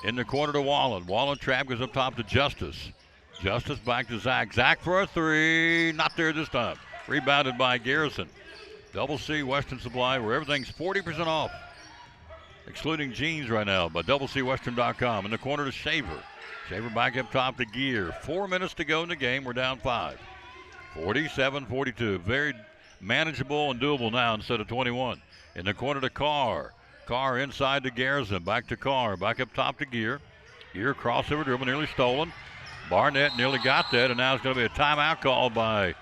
In the corner to Wallen. Wallen trap goes up top to Justice. Justice back to Zach. Zach for a 3. Not there this time. Rebounded by Garrison. Double C Western Supply, where everything's 40% off. Excluding jeans right now by doublecwestern.com. In the corner to Shaver. Shaver back up top to Gear. 4 minutes to go in the game. We're down 5. 47-42. Very manageable and doable now instead of 21. In the corner to Carr. Carr inside to Garrison. Back to Carr. Back up top to Gear. Gear crossover dribble nearly stolen. Barnett nearly got that, and now it's going to be a timeout called by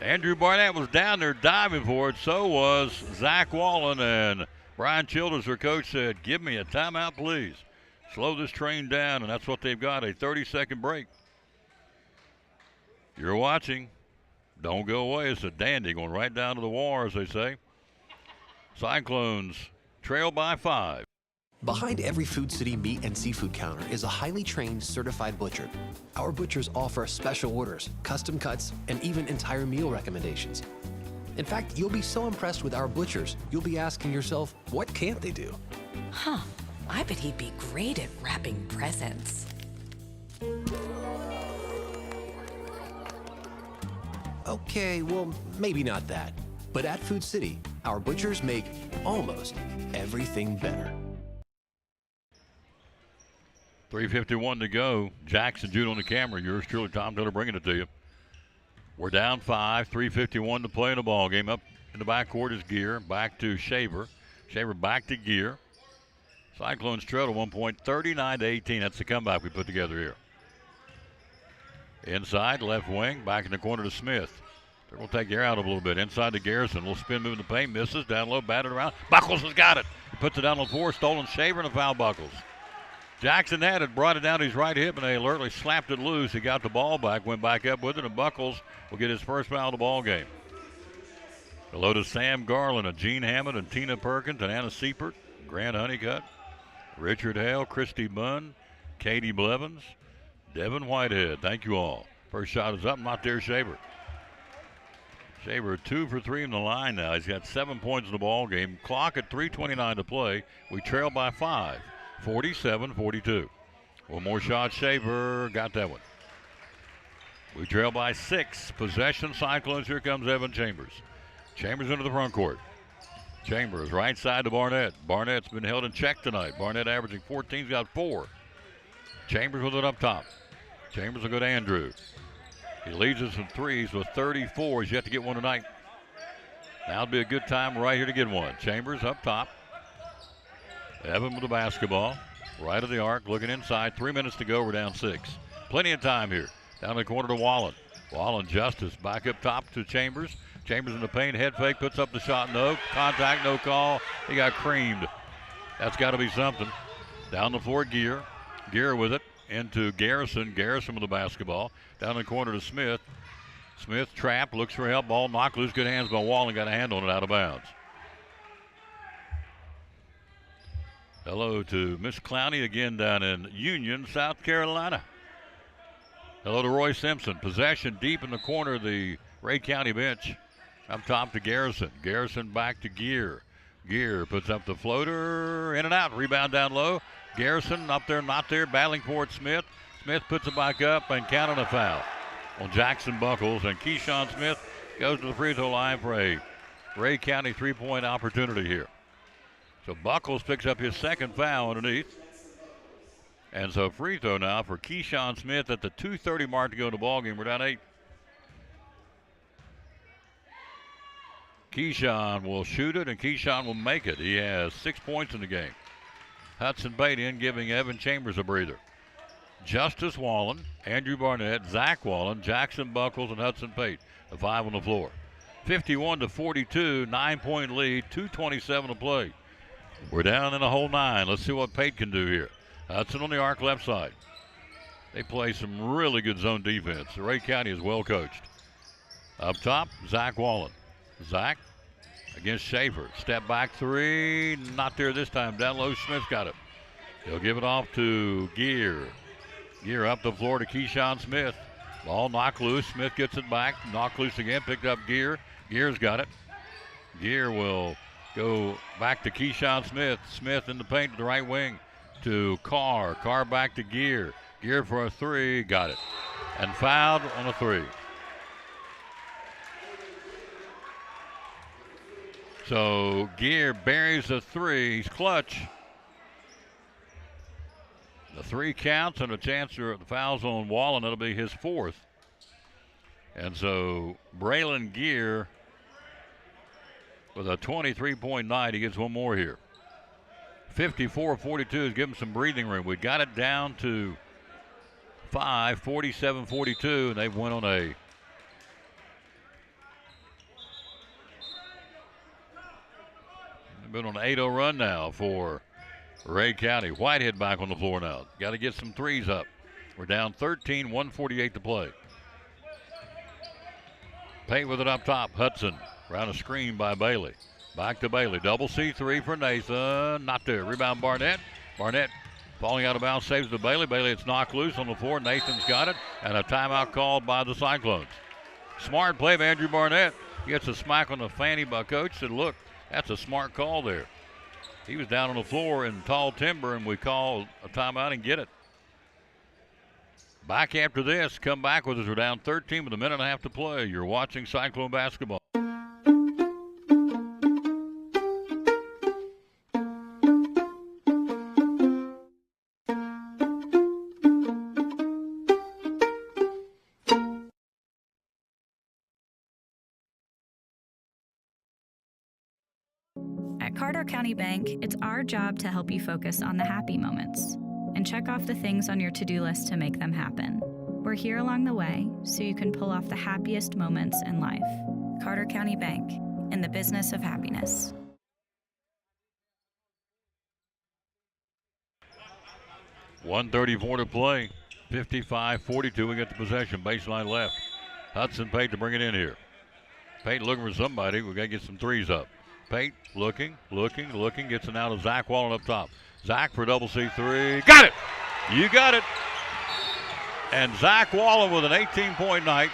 Andrew Barnett. Was down there diving for it. So was Zach Wallen, and Brian Childers, their coach, said, give me a timeout, please. Slow this train down, and that's what they've got, a 30-second break. You're watching. Don't go away. It's a dandy going right down to the wire, as they say. Cyclones trail by 5. Behind every Food City meat and seafood counter is a highly trained, certified butcher. Our butchers offer special orders, custom cuts, and even entire meal recommendations. In fact, you'll be so impressed with our butchers, you'll be asking yourself, what can't they do? Huh, I bet he'd be great at wrapping presents. Okay, well, maybe not that. But at Food City, our butchers make almost everything better. 3:51 to go. Jackson Jude on the camera. Yours truly, Tom Diller, bringing it to you. We're down 5, 3:51 to play in the ball game. Up in the backcourt is Gear. Back to Shaver. Shaver back to Gear. Cyclones trail at 1 point, 39-18. That's the comeback we put together here. Inside, left wing, back in the corner to Smith. They're going to take the air out of a little bit. Inside to Garrison. Little spin move in the paint. Misses. Down low, batted around. Buckles has got it. He puts it down on the floor. Stolen Shaver and a foul Buckles. Jackson had it, brought it down to his right hip, and they alertly slapped it loose. He got the ball back, went back up with it, and Buckles will get his first foul of the ball game. Hello to Sam Garland, and Gene Hammond, and Tina Perkins, and Anna Seipert, Grant Honeycutt, Richard Hale, Christy Bunn, Katie Blevins, Devin Whitehead. Thank you all. First shot is up, not there, Shaver. Shaver 2 for 3 in the line now. He's got 7 points in the ball game. Clock at 3:29 to play. We trail by 5, 47-42. One more shot, Shaver got that one. We trail by 6. Possession, Cyclones. Here comes Evan Chambers. Chambers into the front court. Chambers right side to Barnett. Barnett's been held in check tonight. Barnett averaging 14, he's got 4. Chambers with it up top. Chambers will go to Andrew. He leads us in threes with 34. He's yet to get one tonight. Now would be a good time right here to get one. Chambers up top. Evan with the basketball. Right of the arc, looking inside. 3 minutes to go. We're down 6. Plenty of time here. Down in the corner to Wallen. Wallen, Justice back up top to Chambers. Chambers in the paint, head fake, puts up the shot. No contact, no call. He got creamed. That's got to be something. Down the floor, Gear. Gear with it into Garrison. Garrison with the basketball. Down in the corner to Smith. Smith trapped, looks for help. Ball knocked loose. Good hands by Wallen. Got a hand on it out of bounds. Hello to Miss Clowney again down in Union, South Carolina. Hello to Roy Simpson. Possession deep in the corner of the Ray County bench. Up top to Garrison. Garrison back to Gear. Gear puts up the floater. In and out. Rebound down low. Garrison up there, not there. Battling for it, Smith. Smith puts it back up and counting a foul on Jackson Buckles. And Keyshawn Smith goes to the free throw line for a Ray County three-point opportunity here. So Buckles picks up his second foul underneath. And so free throw now for Keyshawn Smith at the 2:30 mark to go in the ballgame. We're down 8. Keyshawn will shoot it, and Keyshawn will make it. He has 6 points in the game. Hudson Bate in, giving Evan Chambers a breather. Justice Wallen, Andrew Barnett, Zach Wallen, Jackson Buckles, and Hudson Pate. The 5 on the floor. 51-42, 9-point lead, 2:27 to play. We're down in a whole 9. Let's see what Pate can do here. Hudson on the arc left side. They play some really good zone defense. Ray County is well coached. Up top, Zach Wallen. Zach against Schaefer. Step back 3. Not there this time. Down low, Smith's got it. He'll give it off to Gear. Gear up the floor to Keyshawn Smith. Ball knocked loose. Smith gets it back. Knocked loose again. Picked up Gear. Gear's got it. Gear will go back to Keyshawn Smith. Smith in the paint to the right wing to Carr. Carr back to Gear. Gear for a 3. Got it. And fouled on a 3. So Gear buries the 3. He's clutch. The 3 counts and a chance for the fouls on Wallen. That'll be his 4th. And so Braylon Gear with a 23-point night. He gets one more here. 54-42 is giving some breathing room. We got it down to 5, 47-42, and they've went on a been on an 8-0 run now for Ray County. Whitehead back on the floor now. Got to get some threes up. We're down 13, 1:48 to play. Pate with it up top. Hudson around a screen by Bailey. Back to Bailey. Double C3 for Nathan. Not there. Rebound Barnett. Barnett falling out of bounds. Saves to Bailey. Bailey, it's knocked loose on the floor. Nathan's got it. And a timeout called by the Cyclones. Smart play of Andrew Barnett. He gets a smack on the fanny by Coach. Said, look, that's a smart call there. He was down on the floor in tall timber, and we call a timeout and get it. Back after this, come back with us. We're down 13 with a minute and a half to play. You're watching Cyclone basketball. At Carter County Bank, it's our job to help you focus on the happy moments and check off the things on your to-do list to make them happen. We're here along the way so you can pull off the happiest moments in life. Carter County Bank, in the business of happiness. .134 to play. 55-42. We get the possession. Baseline left. Hudson Pate to bring it in here. Pate looking for somebody. We got to get some threes up. Pate looking. Gets it out of Zach Wallen up top. Zach for double C3. Got it! You got it. And Zach Wallen with an 18-point night.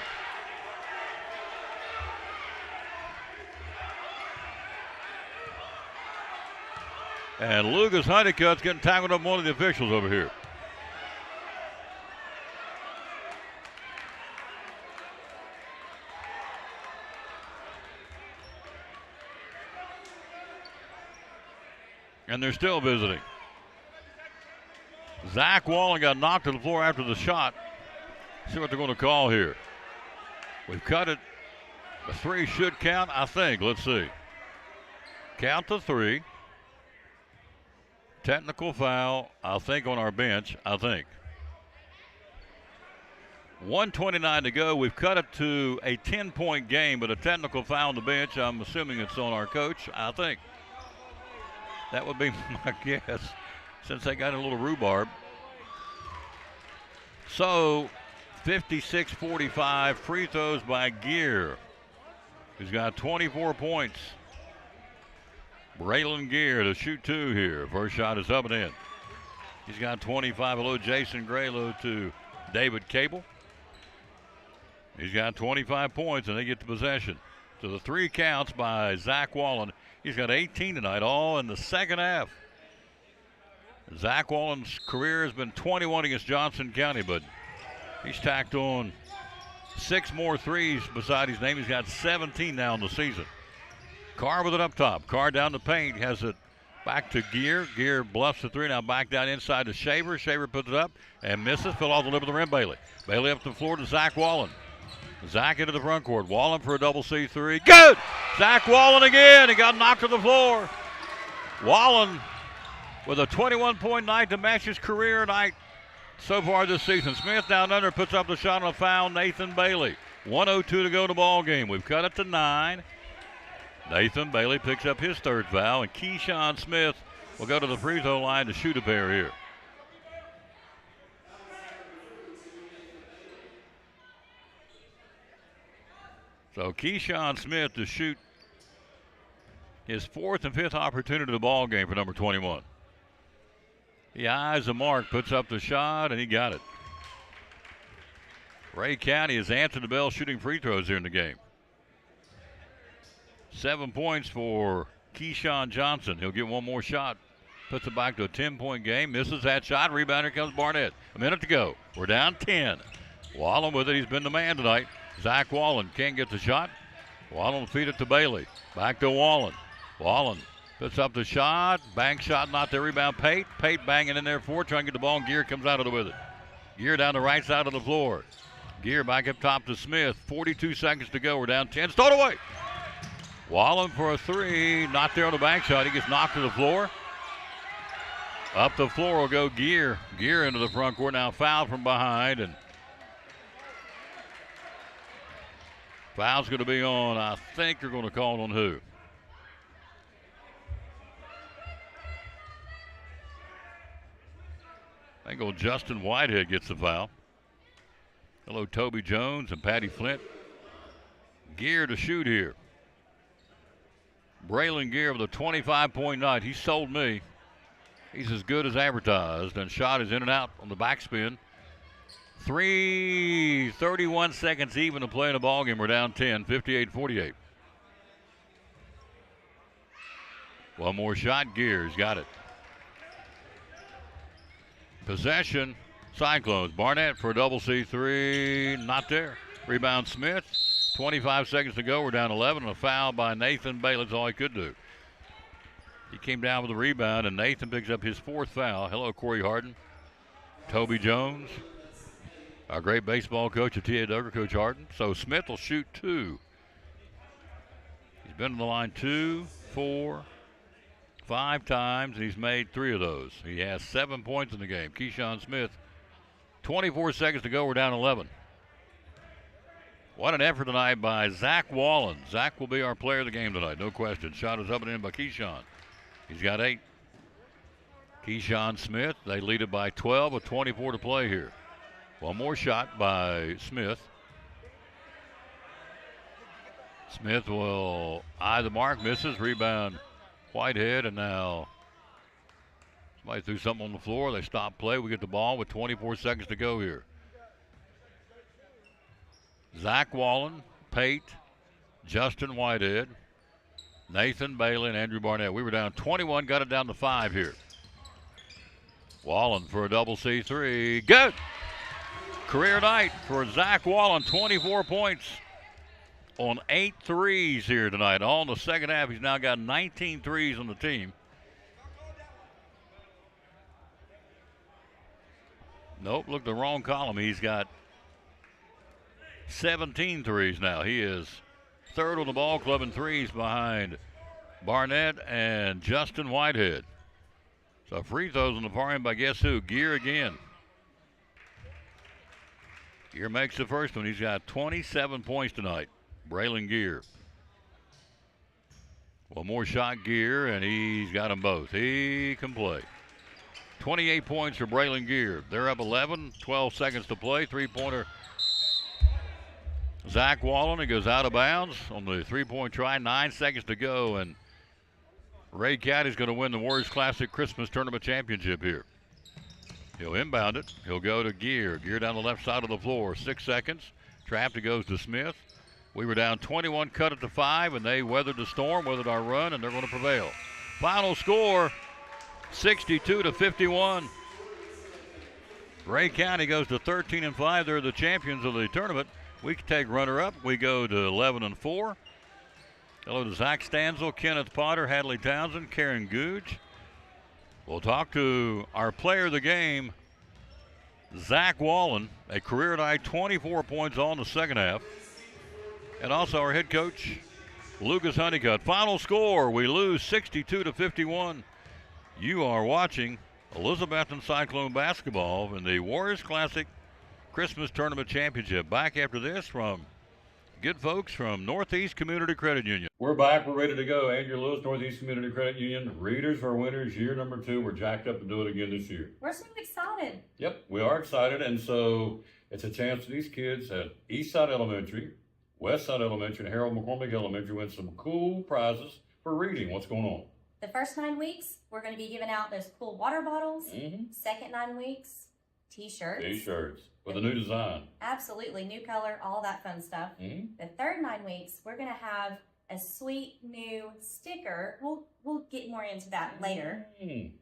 And Lucas Honeycutt's getting tackled up one of the officials over here. And they're still visiting. Zach Wallen got knocked to the floor after the shot. See what they're going to call here. We've cut it. The three should count, I think. Let's see. Count the three. Technical foul, I think, on our bench, I think. 1:29 to go. We've cut it to a 10-point game, but a technical foul on the bench. I'm assuming it's on our coach, I think. That would be my guess, since they got a little rhubarb. So, 56-45, free throws by Gear, who's got 24 points. Braylon Gear to shoot two here. First shot is up and in. He's got 25. Hello, Jason Graylow to David Cable. He's got 25 points, and they get the possession. So the three counts by Zach Wallen. He's got 18 tonight, all in the second half. Zach Wallen's career has been 21 against Johnson County, but he's tacked on 6 more threes beside his name. He's got 17 now in the season. Carr with it up top. Carr down the paint. Has it back to Gear. Gear bluffs the three. Now back down inside to Shaver. Shaver puts it up and misses. Fell off the lip of the rim, Bailey. Bailey up the floor to Zach Wallen. Zach into the front court. Wallen for a double C3. Good! Zach Wallen again. He got knocked to the floor. Wallen with a 21-point night to match his career night so far this season. Smith down under puts up the shot on a foul. Nathan Bailey. 1:02 to go in the ball game. We've cut it to 9. Nathan Bailey picks up his third foul, and Keyshawn Smith will go to the free throw line to shoot a pair here. So Keyshawn Smith to shoot his 4th and 5th opportunity of the ball game for number 21. He eyes the mark, puts up the shot, and he got it. Ray County has answered the bell shooting free throws here in the game. 7 points for Keyshawn Johnson. He'll get one more shot. Puts it back to a 10-point game. Misses that shot. Rebounder comes Barnett. A minute to go. We're down 10. Wallen with it. He's been the man tonight. Zach Wallen can't get the shot. Wallen feed it to Bailey. Back to Wallen. Wallen puts up the shot. Bank shot, not there. Rebound Pate. Pate banging in there for it. Trying to get the ball, and Gear comes out of it with it. Gear down the right side of the floor. Gear back up top to Smith. 42 seconds to go. We're down 10. Stole away. Wallen for a three. Not there on the bank shot. He gets knocked to the floor. Up the floor will go Gear. Gear into the front court. Now foul from behind. And foul's going to be on, I think they're going to call it on who? I think old Justin Whitehead gets the foul. Hello, Toby Jones and Patty Flint. Gear to shoot here. Braylon Gear with a 25-point night. He sold me. He's as good as advertised. And shot is in and out on the backspin. 31 seconds even to play in the ballgame. We're down 10, 58-48. One more shot. Gear's got it. Possession. Cyclones. Barnett for a double C3. Not there. Rebound Smith. 25 seconds to go. We're down 11. And a foul by Nathan Bailey. That's all he could do. He came down with the rebound, and Nathan picks up his 4th foul. Hello, Corey Harden. Toby Jones. Our great baseball coach at T.A. Duggar, Coach Harden. So Smith will shoot 2. He's been on the line 2, 4, 5 times, and he's made 3 of those. He has 7 points in the game. Keyshawn Smith, 24 seconds to go. We're down 11. What an effort tonight by Zach Wallen. Zach will be our player of the game tonight, no question. Shot is up and in by Keyshawn. He's got 8. Keyshawn Smith, they lead it by 12 with 24 to play here. One more shot by Smith. Smith will eye the mark, misses, rebound Whitehead, and now somebody threw something on the floor. They stop play. We get the ball with 24 seconds to go here. Zach Wallen, Pate, Justin Whitehead, Nathan Bailey, and Andrew Barnett. We were down 21, got it down to 5 here. Wallen for a double C3. Good! Career night for Zach Wallen, 24 points on 8 threes here tonight. All in the second half, he's now got 19 threes on the team. Nope, look, the wrong column. He's got 17 threes now. He is third on the ball club in threes behind Barnett and Justin Whitehead. So free throws on the far end by guess who? Gear again. Gear makes the first one. He's got 27 points tonight. Braylon Gear. One more shot, Gear, and he's got them both. He can play. 28 points for Braylon Gear. They're up 11, 12 seconds to play. Three-pointer. Zach Wallen, he goes out of bounds on the three-point try. 9 seconds to go, and Ray Caddy's going to win the Warriors Classic Christmas Tournament Championship here. He'll inbound it. He'll go to Gear. Gear down the left side of the floor. 6 seconds. Trapped, it goes to Smith. We were down 21, cut it to 5, and they weathered the storm, weathered our run, and they're going to prevail. Final score, 62-51. Ray County goes to 13-5. They're the champions of the tournament. We can take runner-up. We go to 11-4. Hello to Zach Stanzel, Kenneth Potter, Hadley Townsend, Karen Googe. We'll talk to our player of the game, Zach Wallen, a career night, 24 points all in the second half. And also our head coach, Lucas Honeycutt. Final score, we lose 62-51. You are watching Elizabethton Cyclone basketball in the Warriors Classic Christmas Tournament Championship. Back after this from good folks from Northeast Community Credit Union. We're back. We're ready to go. Andrew Lewis, Northeast Community Credit Union. Readers are winners. Year number 2. We're jacked up to do it again this year. We're so excited. Yep, we are excited. And so it's a chance for these kids at Eastside Elementary, Westside Elementary, and Harold McCormick Elementary win some cool prizes for reading. What's going on? The first 9 weeks, we're going to be giving out those cool water bottles. Second 9 weeks, T-shirts. T-shirts with a new design. Absolutely, new color, all that fun stuff. The third 9 weeks, we're going to have a sweet new sticker. We'll get more into that later.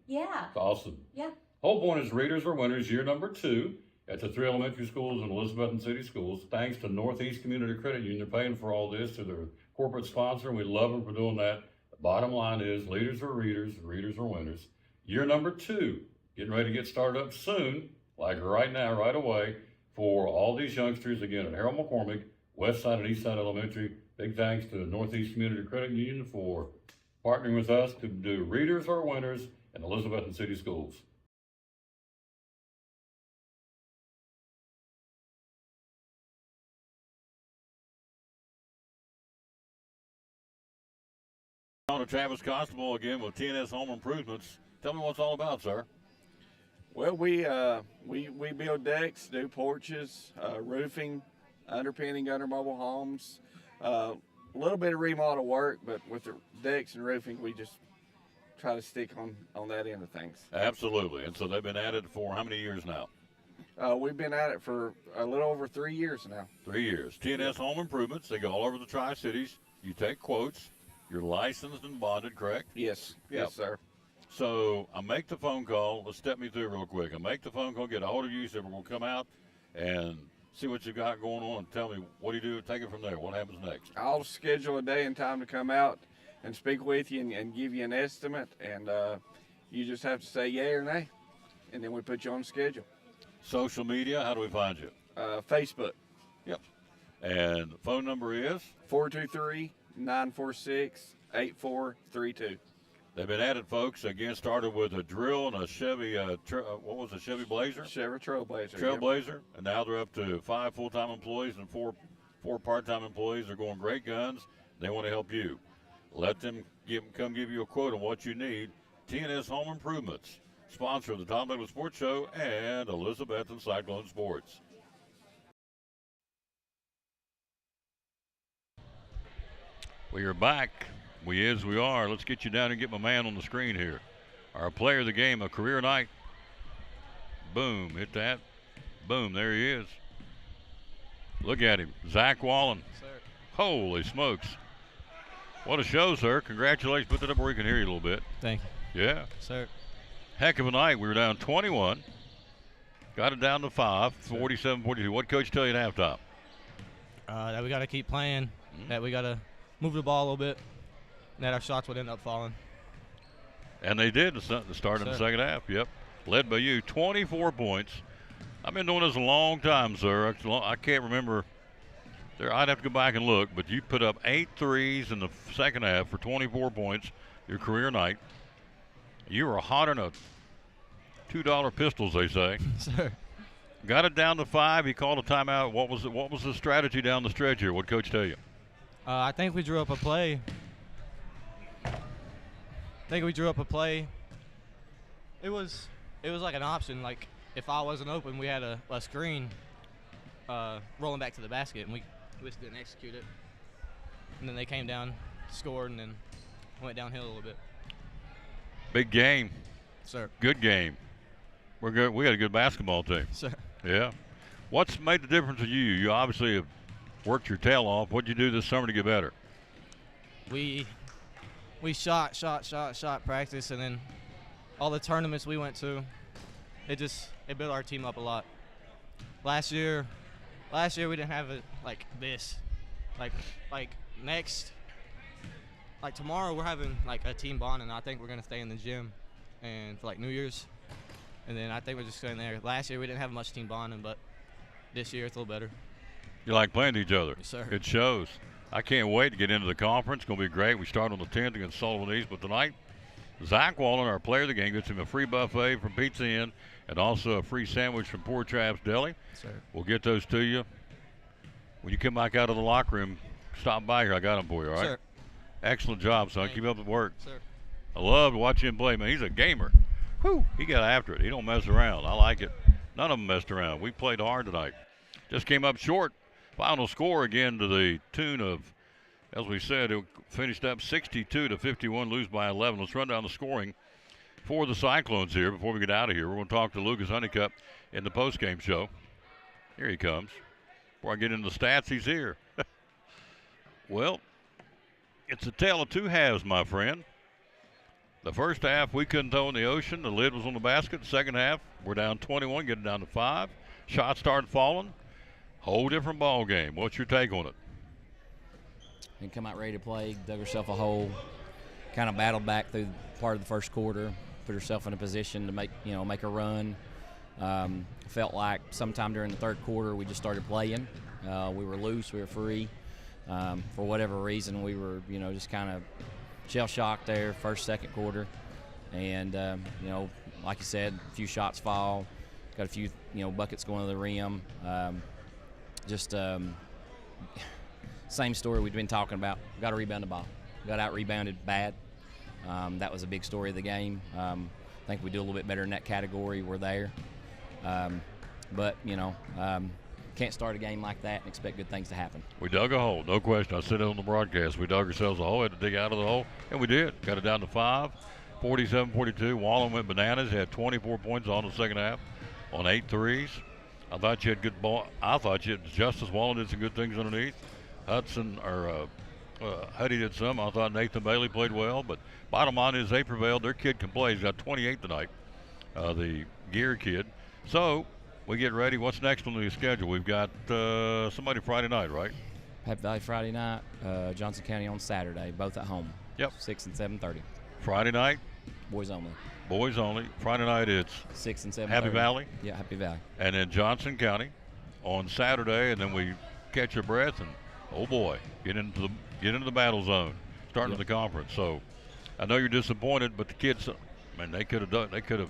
Yeah. That's awesome. Yeah. Whole point is readers are winners. Year number 2 at the 3 elementary schools and Elizabethton City Schools. Thanks to Northeast Community Credit Union. They're paying for all this to their corporate sponsor, and we love them for doing that. The bottom line is leaders are readers, readers are winners. Year number 2, getting ready to get started up soon, like right now, right away, for all these youngsters, again, at Harold McCormick, Westside and Eastside Elementary. Big thanks to Northeast Community Credit Union for partnering with us to do Readers Are Winners in Elizabethton City Schools. On to Travis Constable again with TNS Home Improvements. Tell me what it's all about, sir. Well, we build decks, do porches, roofing, underpinning, under mobile homes, a little bit of remodel work, but with the decks and roofing, we just try to stick on that end of things. Absolutely. And so they've been at it for how many years now? We've been at it for a little over 3 years now. 3 years. TNS Home Improvements. They go all over the Tri-Cities. You take quotes. You're licensed and bonded, correct? Yes. Yep. Yes, sir. So I make the phone call. Let's step me through real quick. I make the phone call, get a hold of you, so we're going to come out and see what you got going on and tell me what do you do, take it from there. What happens next? I'll schedule a day and time to come out and speak with you and give you an estimate, and you just have to say yay or nay, and then we put you on the schedule. Social media, how do we find you? Facebook. Yep. And the phone number is? 423-946-8432. They've been at it, folks. Again, started with a drill and a Chevy, what was it, Chevy Blazer? Chevy Trailblazer. Trailblazer, and now they're up to 5 full-time employees and four part-time employees. They're going great guns. They want to help you. Let them come give you a quote on what you need. TNS Home Improvements, sponsor of the Tom Douglas Sports Show and Elizabethton Cyclone Sports. We are back. We are. Let's get you down and get my man on the screen here. Our player of the game, a career night. Boom, hit that. Boom, there he is. Look at him, Zach Wallen. Sir. Holy smokes. What a show, sir. Congratulations. Put that up where we can hear you a little bit. Thank you. Yeah. Sir. Heck of a night. We were down 21. Got it down to 5, 47-42. What coach tell you at halftime? That we got to keep playing, that we got to move the ball a little bit, and that our shots would end up falling. And they did to start in the second half. Yep. Led by you, 24 points. I've been doing this a long time, sir. I can't remember. I'd have to go back and look, but you put up 8 threes in the second half for 24 points, your career night. You were hotter than a $2 pistols, they say. Sir. Got it down to 5. He called a timeout. What was the strategy down the stretch here? What coach tell you? I think we drew up a play. It was like an option. Like if I wasn't open, we had a screen rolling back to the basket, and we just didn't execute it. And then they came down, scored, and then went downhill a little bit. Big game. Sir. Good game. We're good. We got a good basketball team. Sir. Yeah. What's made the difference with you? You obviously have worked your tail off. What'd you do this summer to get better? We shot practice, and then all the tournaments we went to, it built our team up a lot. Last year we didn't have it like this. Like tomorrow we're having like a team bond, and I think we're gonna stay in the gym and for like New Year's. And then I think we're just going there. Last year we didn't have much team bonding, but this year it's a little better. You like playing each other? Yes, sir. It shows. I can't wait to get into the conference. It's going to be great. We start on the 10th against Sullivan East, but tonight, Zach Wallen, our player of the game, gets him a free buffet from Pizza Inn and also a free sandwich from Poor Traps Deli. Yes, sir. We'll get those to you. When you come back out of the locker room, stop by here. I got them for you, all right? Sir. Excellent job, son. Thank Keep up the work. Sir. I love to watch him play, man. He's a gamer. Whew, he got after it. He don't mess around. I like it. None of them messed around. We played hard tonight. Just came up short. Final score again to the tune of, as we said, it finished up 62-51, lose by 11. Let's run down the scoring for the Cyclones here before we get out of here. We're going to talk to Lucas Honeycutt in the postgame show. Here he comes. Before I get into the stats, he's here. Well, it's a tale of two halves, my friend. The first half, we couldn't throw in the ocean. The lid was on the basket. The second half, we're down 21, getting down to 5. Shots started falling. Whole different ball game. What's your take on it? And come out ready to play, dug herself a hole, kind of battled back through part of the first quarter, put herself in a position to make a run. Felt like sometime during the third quarter we just started playing. We were loose, we were free. For whatever reason, we were just kind of shell-shocked there first, second quarter. And, like you said, a few shots fall, got a few, buckets going to the rim. Same story we've been talking about. Got to rebound the ball. Got out-rebounded bad. That was a big story of the game. I think we do a little bit better in that category. We're there. But can't start a game like that and expect good things to happen. We dug a hole, no question. I said it on the broadcast. We dug ourselves a hole, had to dig out of the hole, and we did. Got it down to 5, 47-42. Wallen went bananas, had 24 points on the second half on 8 threes. I thought you had good ball. I thought you had Justice Wallen did some good things underneath. Huddy did some. I thought Nathan Bailey played well, but bottom line is they prevailed. Their kid can play. He's got 28 tonight, the Gear kid. So we get ready. What's next on the schedule? We've got somebody Friday night, right? Happy Valley Friday night, Johnson County on Saturday, both at home. Yep. 6 and 7:30. Friday night? Boys only. Boys only. Friday night it's 6 and 7:30. Happy Valley? Yeah, Happy Valley. And then Johnson County on Saturday, and then we catch our breath and, oh boy, get into the battle zone, starting the conference. So I know you're disappointed, but the kids, man, they could have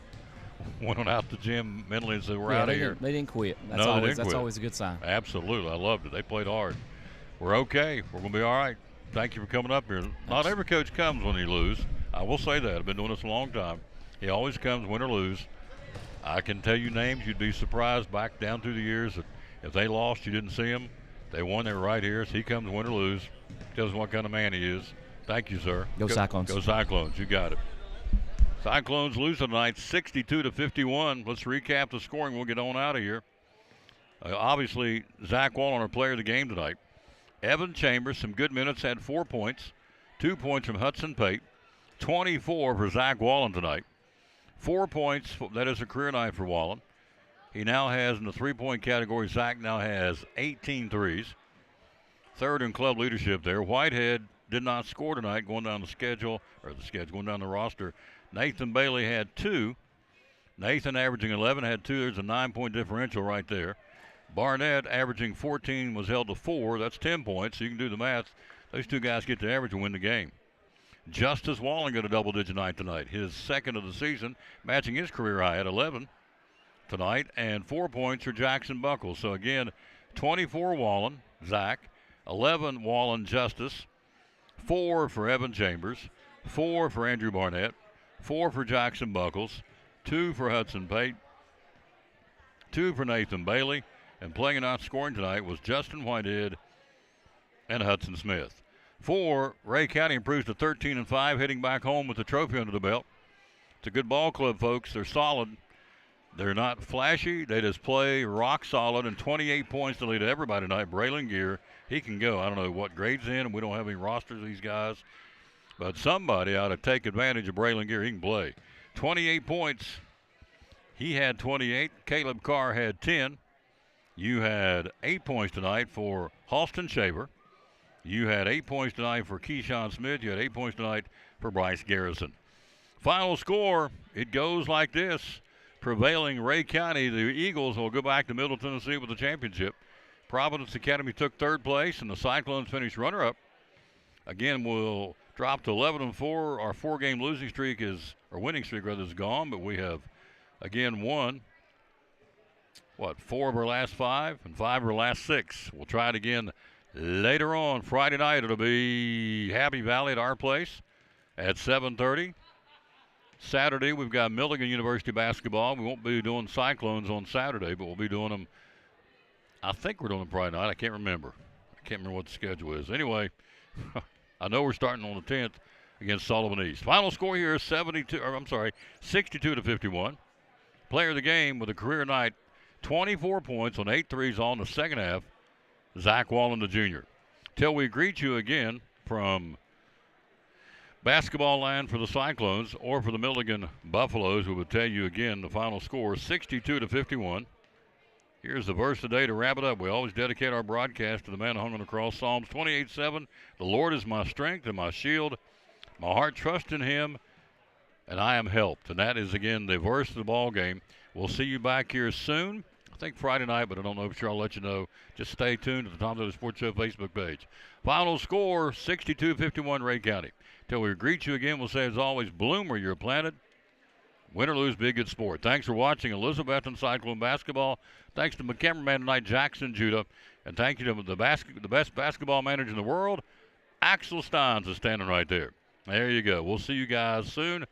went on out the gym mentally and said, we're out of here. They didn't quit. That's No, they always didn't that's quit. always a good sign. Absolutely. I loved it. They played hard. We're okay. We're going to be all right. Thank you for coming up here. Not every coach comes when he lose. I will say that. I've been doing this a long time. He always comes win or lose. I can tell you names. You'd be surprised back down through the years that if they lost, you didn't see them. They won. They were right here. So he comes win or lose. Tells what kind of man he is. Thank you, sir. Go Cyclones. Go Cyclones. You got it. Cyclones lose tonight 62-51. Let's recap the scoring. We'll get on out of here. Obviously, Zach Wallen, our player of the game tonight. Evan Chambers, some good minutes, had 4 points. 2 points from Hudson Pate. 24 for Zach Wallen tonight. 4 points, that is a career night for Wallen. He now has, in the three-point category, Zach now has 18 threes. Third in club leadership there. Whitehead did not score tonight going down going down the roster. Nathan Bailey had 2. Nathan averaging 11 had 2. There's a 9-point differential right there. Barnett averaging 14 was held to 4. That's 10 points, so you can do the math. Those two guys get the average and win the game. Justice Wallen got a double-digit night tonight. His second of the season, matching his career high at 11 tonight, and 4 points for Jackson Buckles. So, again, 24 Wallen, Zach, 11 Wallen Justice, 4 for Evan Chambers, 4 for Andrew Barnett, 4 for Jackson Buckles, 2 for Hudson Pate, 2 for Nathan Bailey, and playing and not scoring tonight was Justin Whitehead and Hudson Smith. 4, Ray County improves to 13-5, heading back home with the trophy under the belt. It's a good ball club, folks. They're solid. They're not flashy. They just play rock solid, and 28 points to lead everybody tonight. Braylon Gear, he can go. I don't know what grade's in, and we don't have any rosters of these guys. But somebody ought to take advantage of Braylon Gear. He can play. 28 points. He had 28. Caleb Carr had 10. You had 8 points tonight for Halston Shaver. You had 8 points tonight for Keyshawn Smith. You had 8 points tonight for Bryce Garrison. Final score, it goes like this. Prevailing Ray County, the Eagles will go back to Middle Tennessee with the championship. Providence Academy took third place, and the Cyclones finished runner-up. Again, we'll drop to 11-4. Our four-game winning streak is gone, but we have, again, won, 4 of our last 5 and 5 of our last 6. We'll try it again later on Friday night. It'll be Happy Valley at our place at 7:30. Saturday, we've got Milligan University basketball. We won't be doing Cyclones on Saturday, but we'll be doing them. I think we're doing them Friday night. I can't remember. What the schedule is. Anyway, I know we're starting on the 10th against Sullivan East. Final score here is 62-51. Player of the game with a career night, 24 points on 8 threes all in the second half, Zach Wallen, the junior. Till we greet you again from basketball land for the Cyclones or for the Milligan Buffaloes, we will tell you again the final score, 62-51. Here's the verse today to wrap it up. We always dedicate our broadcast to the man who hung on the cross. Psalms 28:7. The Lord is my strength and my shield. My heart trusts in him, and I am helped. And that is, again, the verse of the ball game. We'll see you back here soon. I think Friday night, but I don't know for sure. I'll let you know. Just stay tuned to the Tom Taylor Sports Show Facebook page. Final score, 62-51 Ray County. Till we greet you again, we'll say, as always, bloom where you're planted. Win or lose, be a good sport. Thanks for watching Elizabethton Cyclone Basketball. Thanks to my cameraman tonight, Jackson Judah. And thank you to the best basketball manager in the world, Axel Steins, is standing right there. There you go. We'll see you guys soon.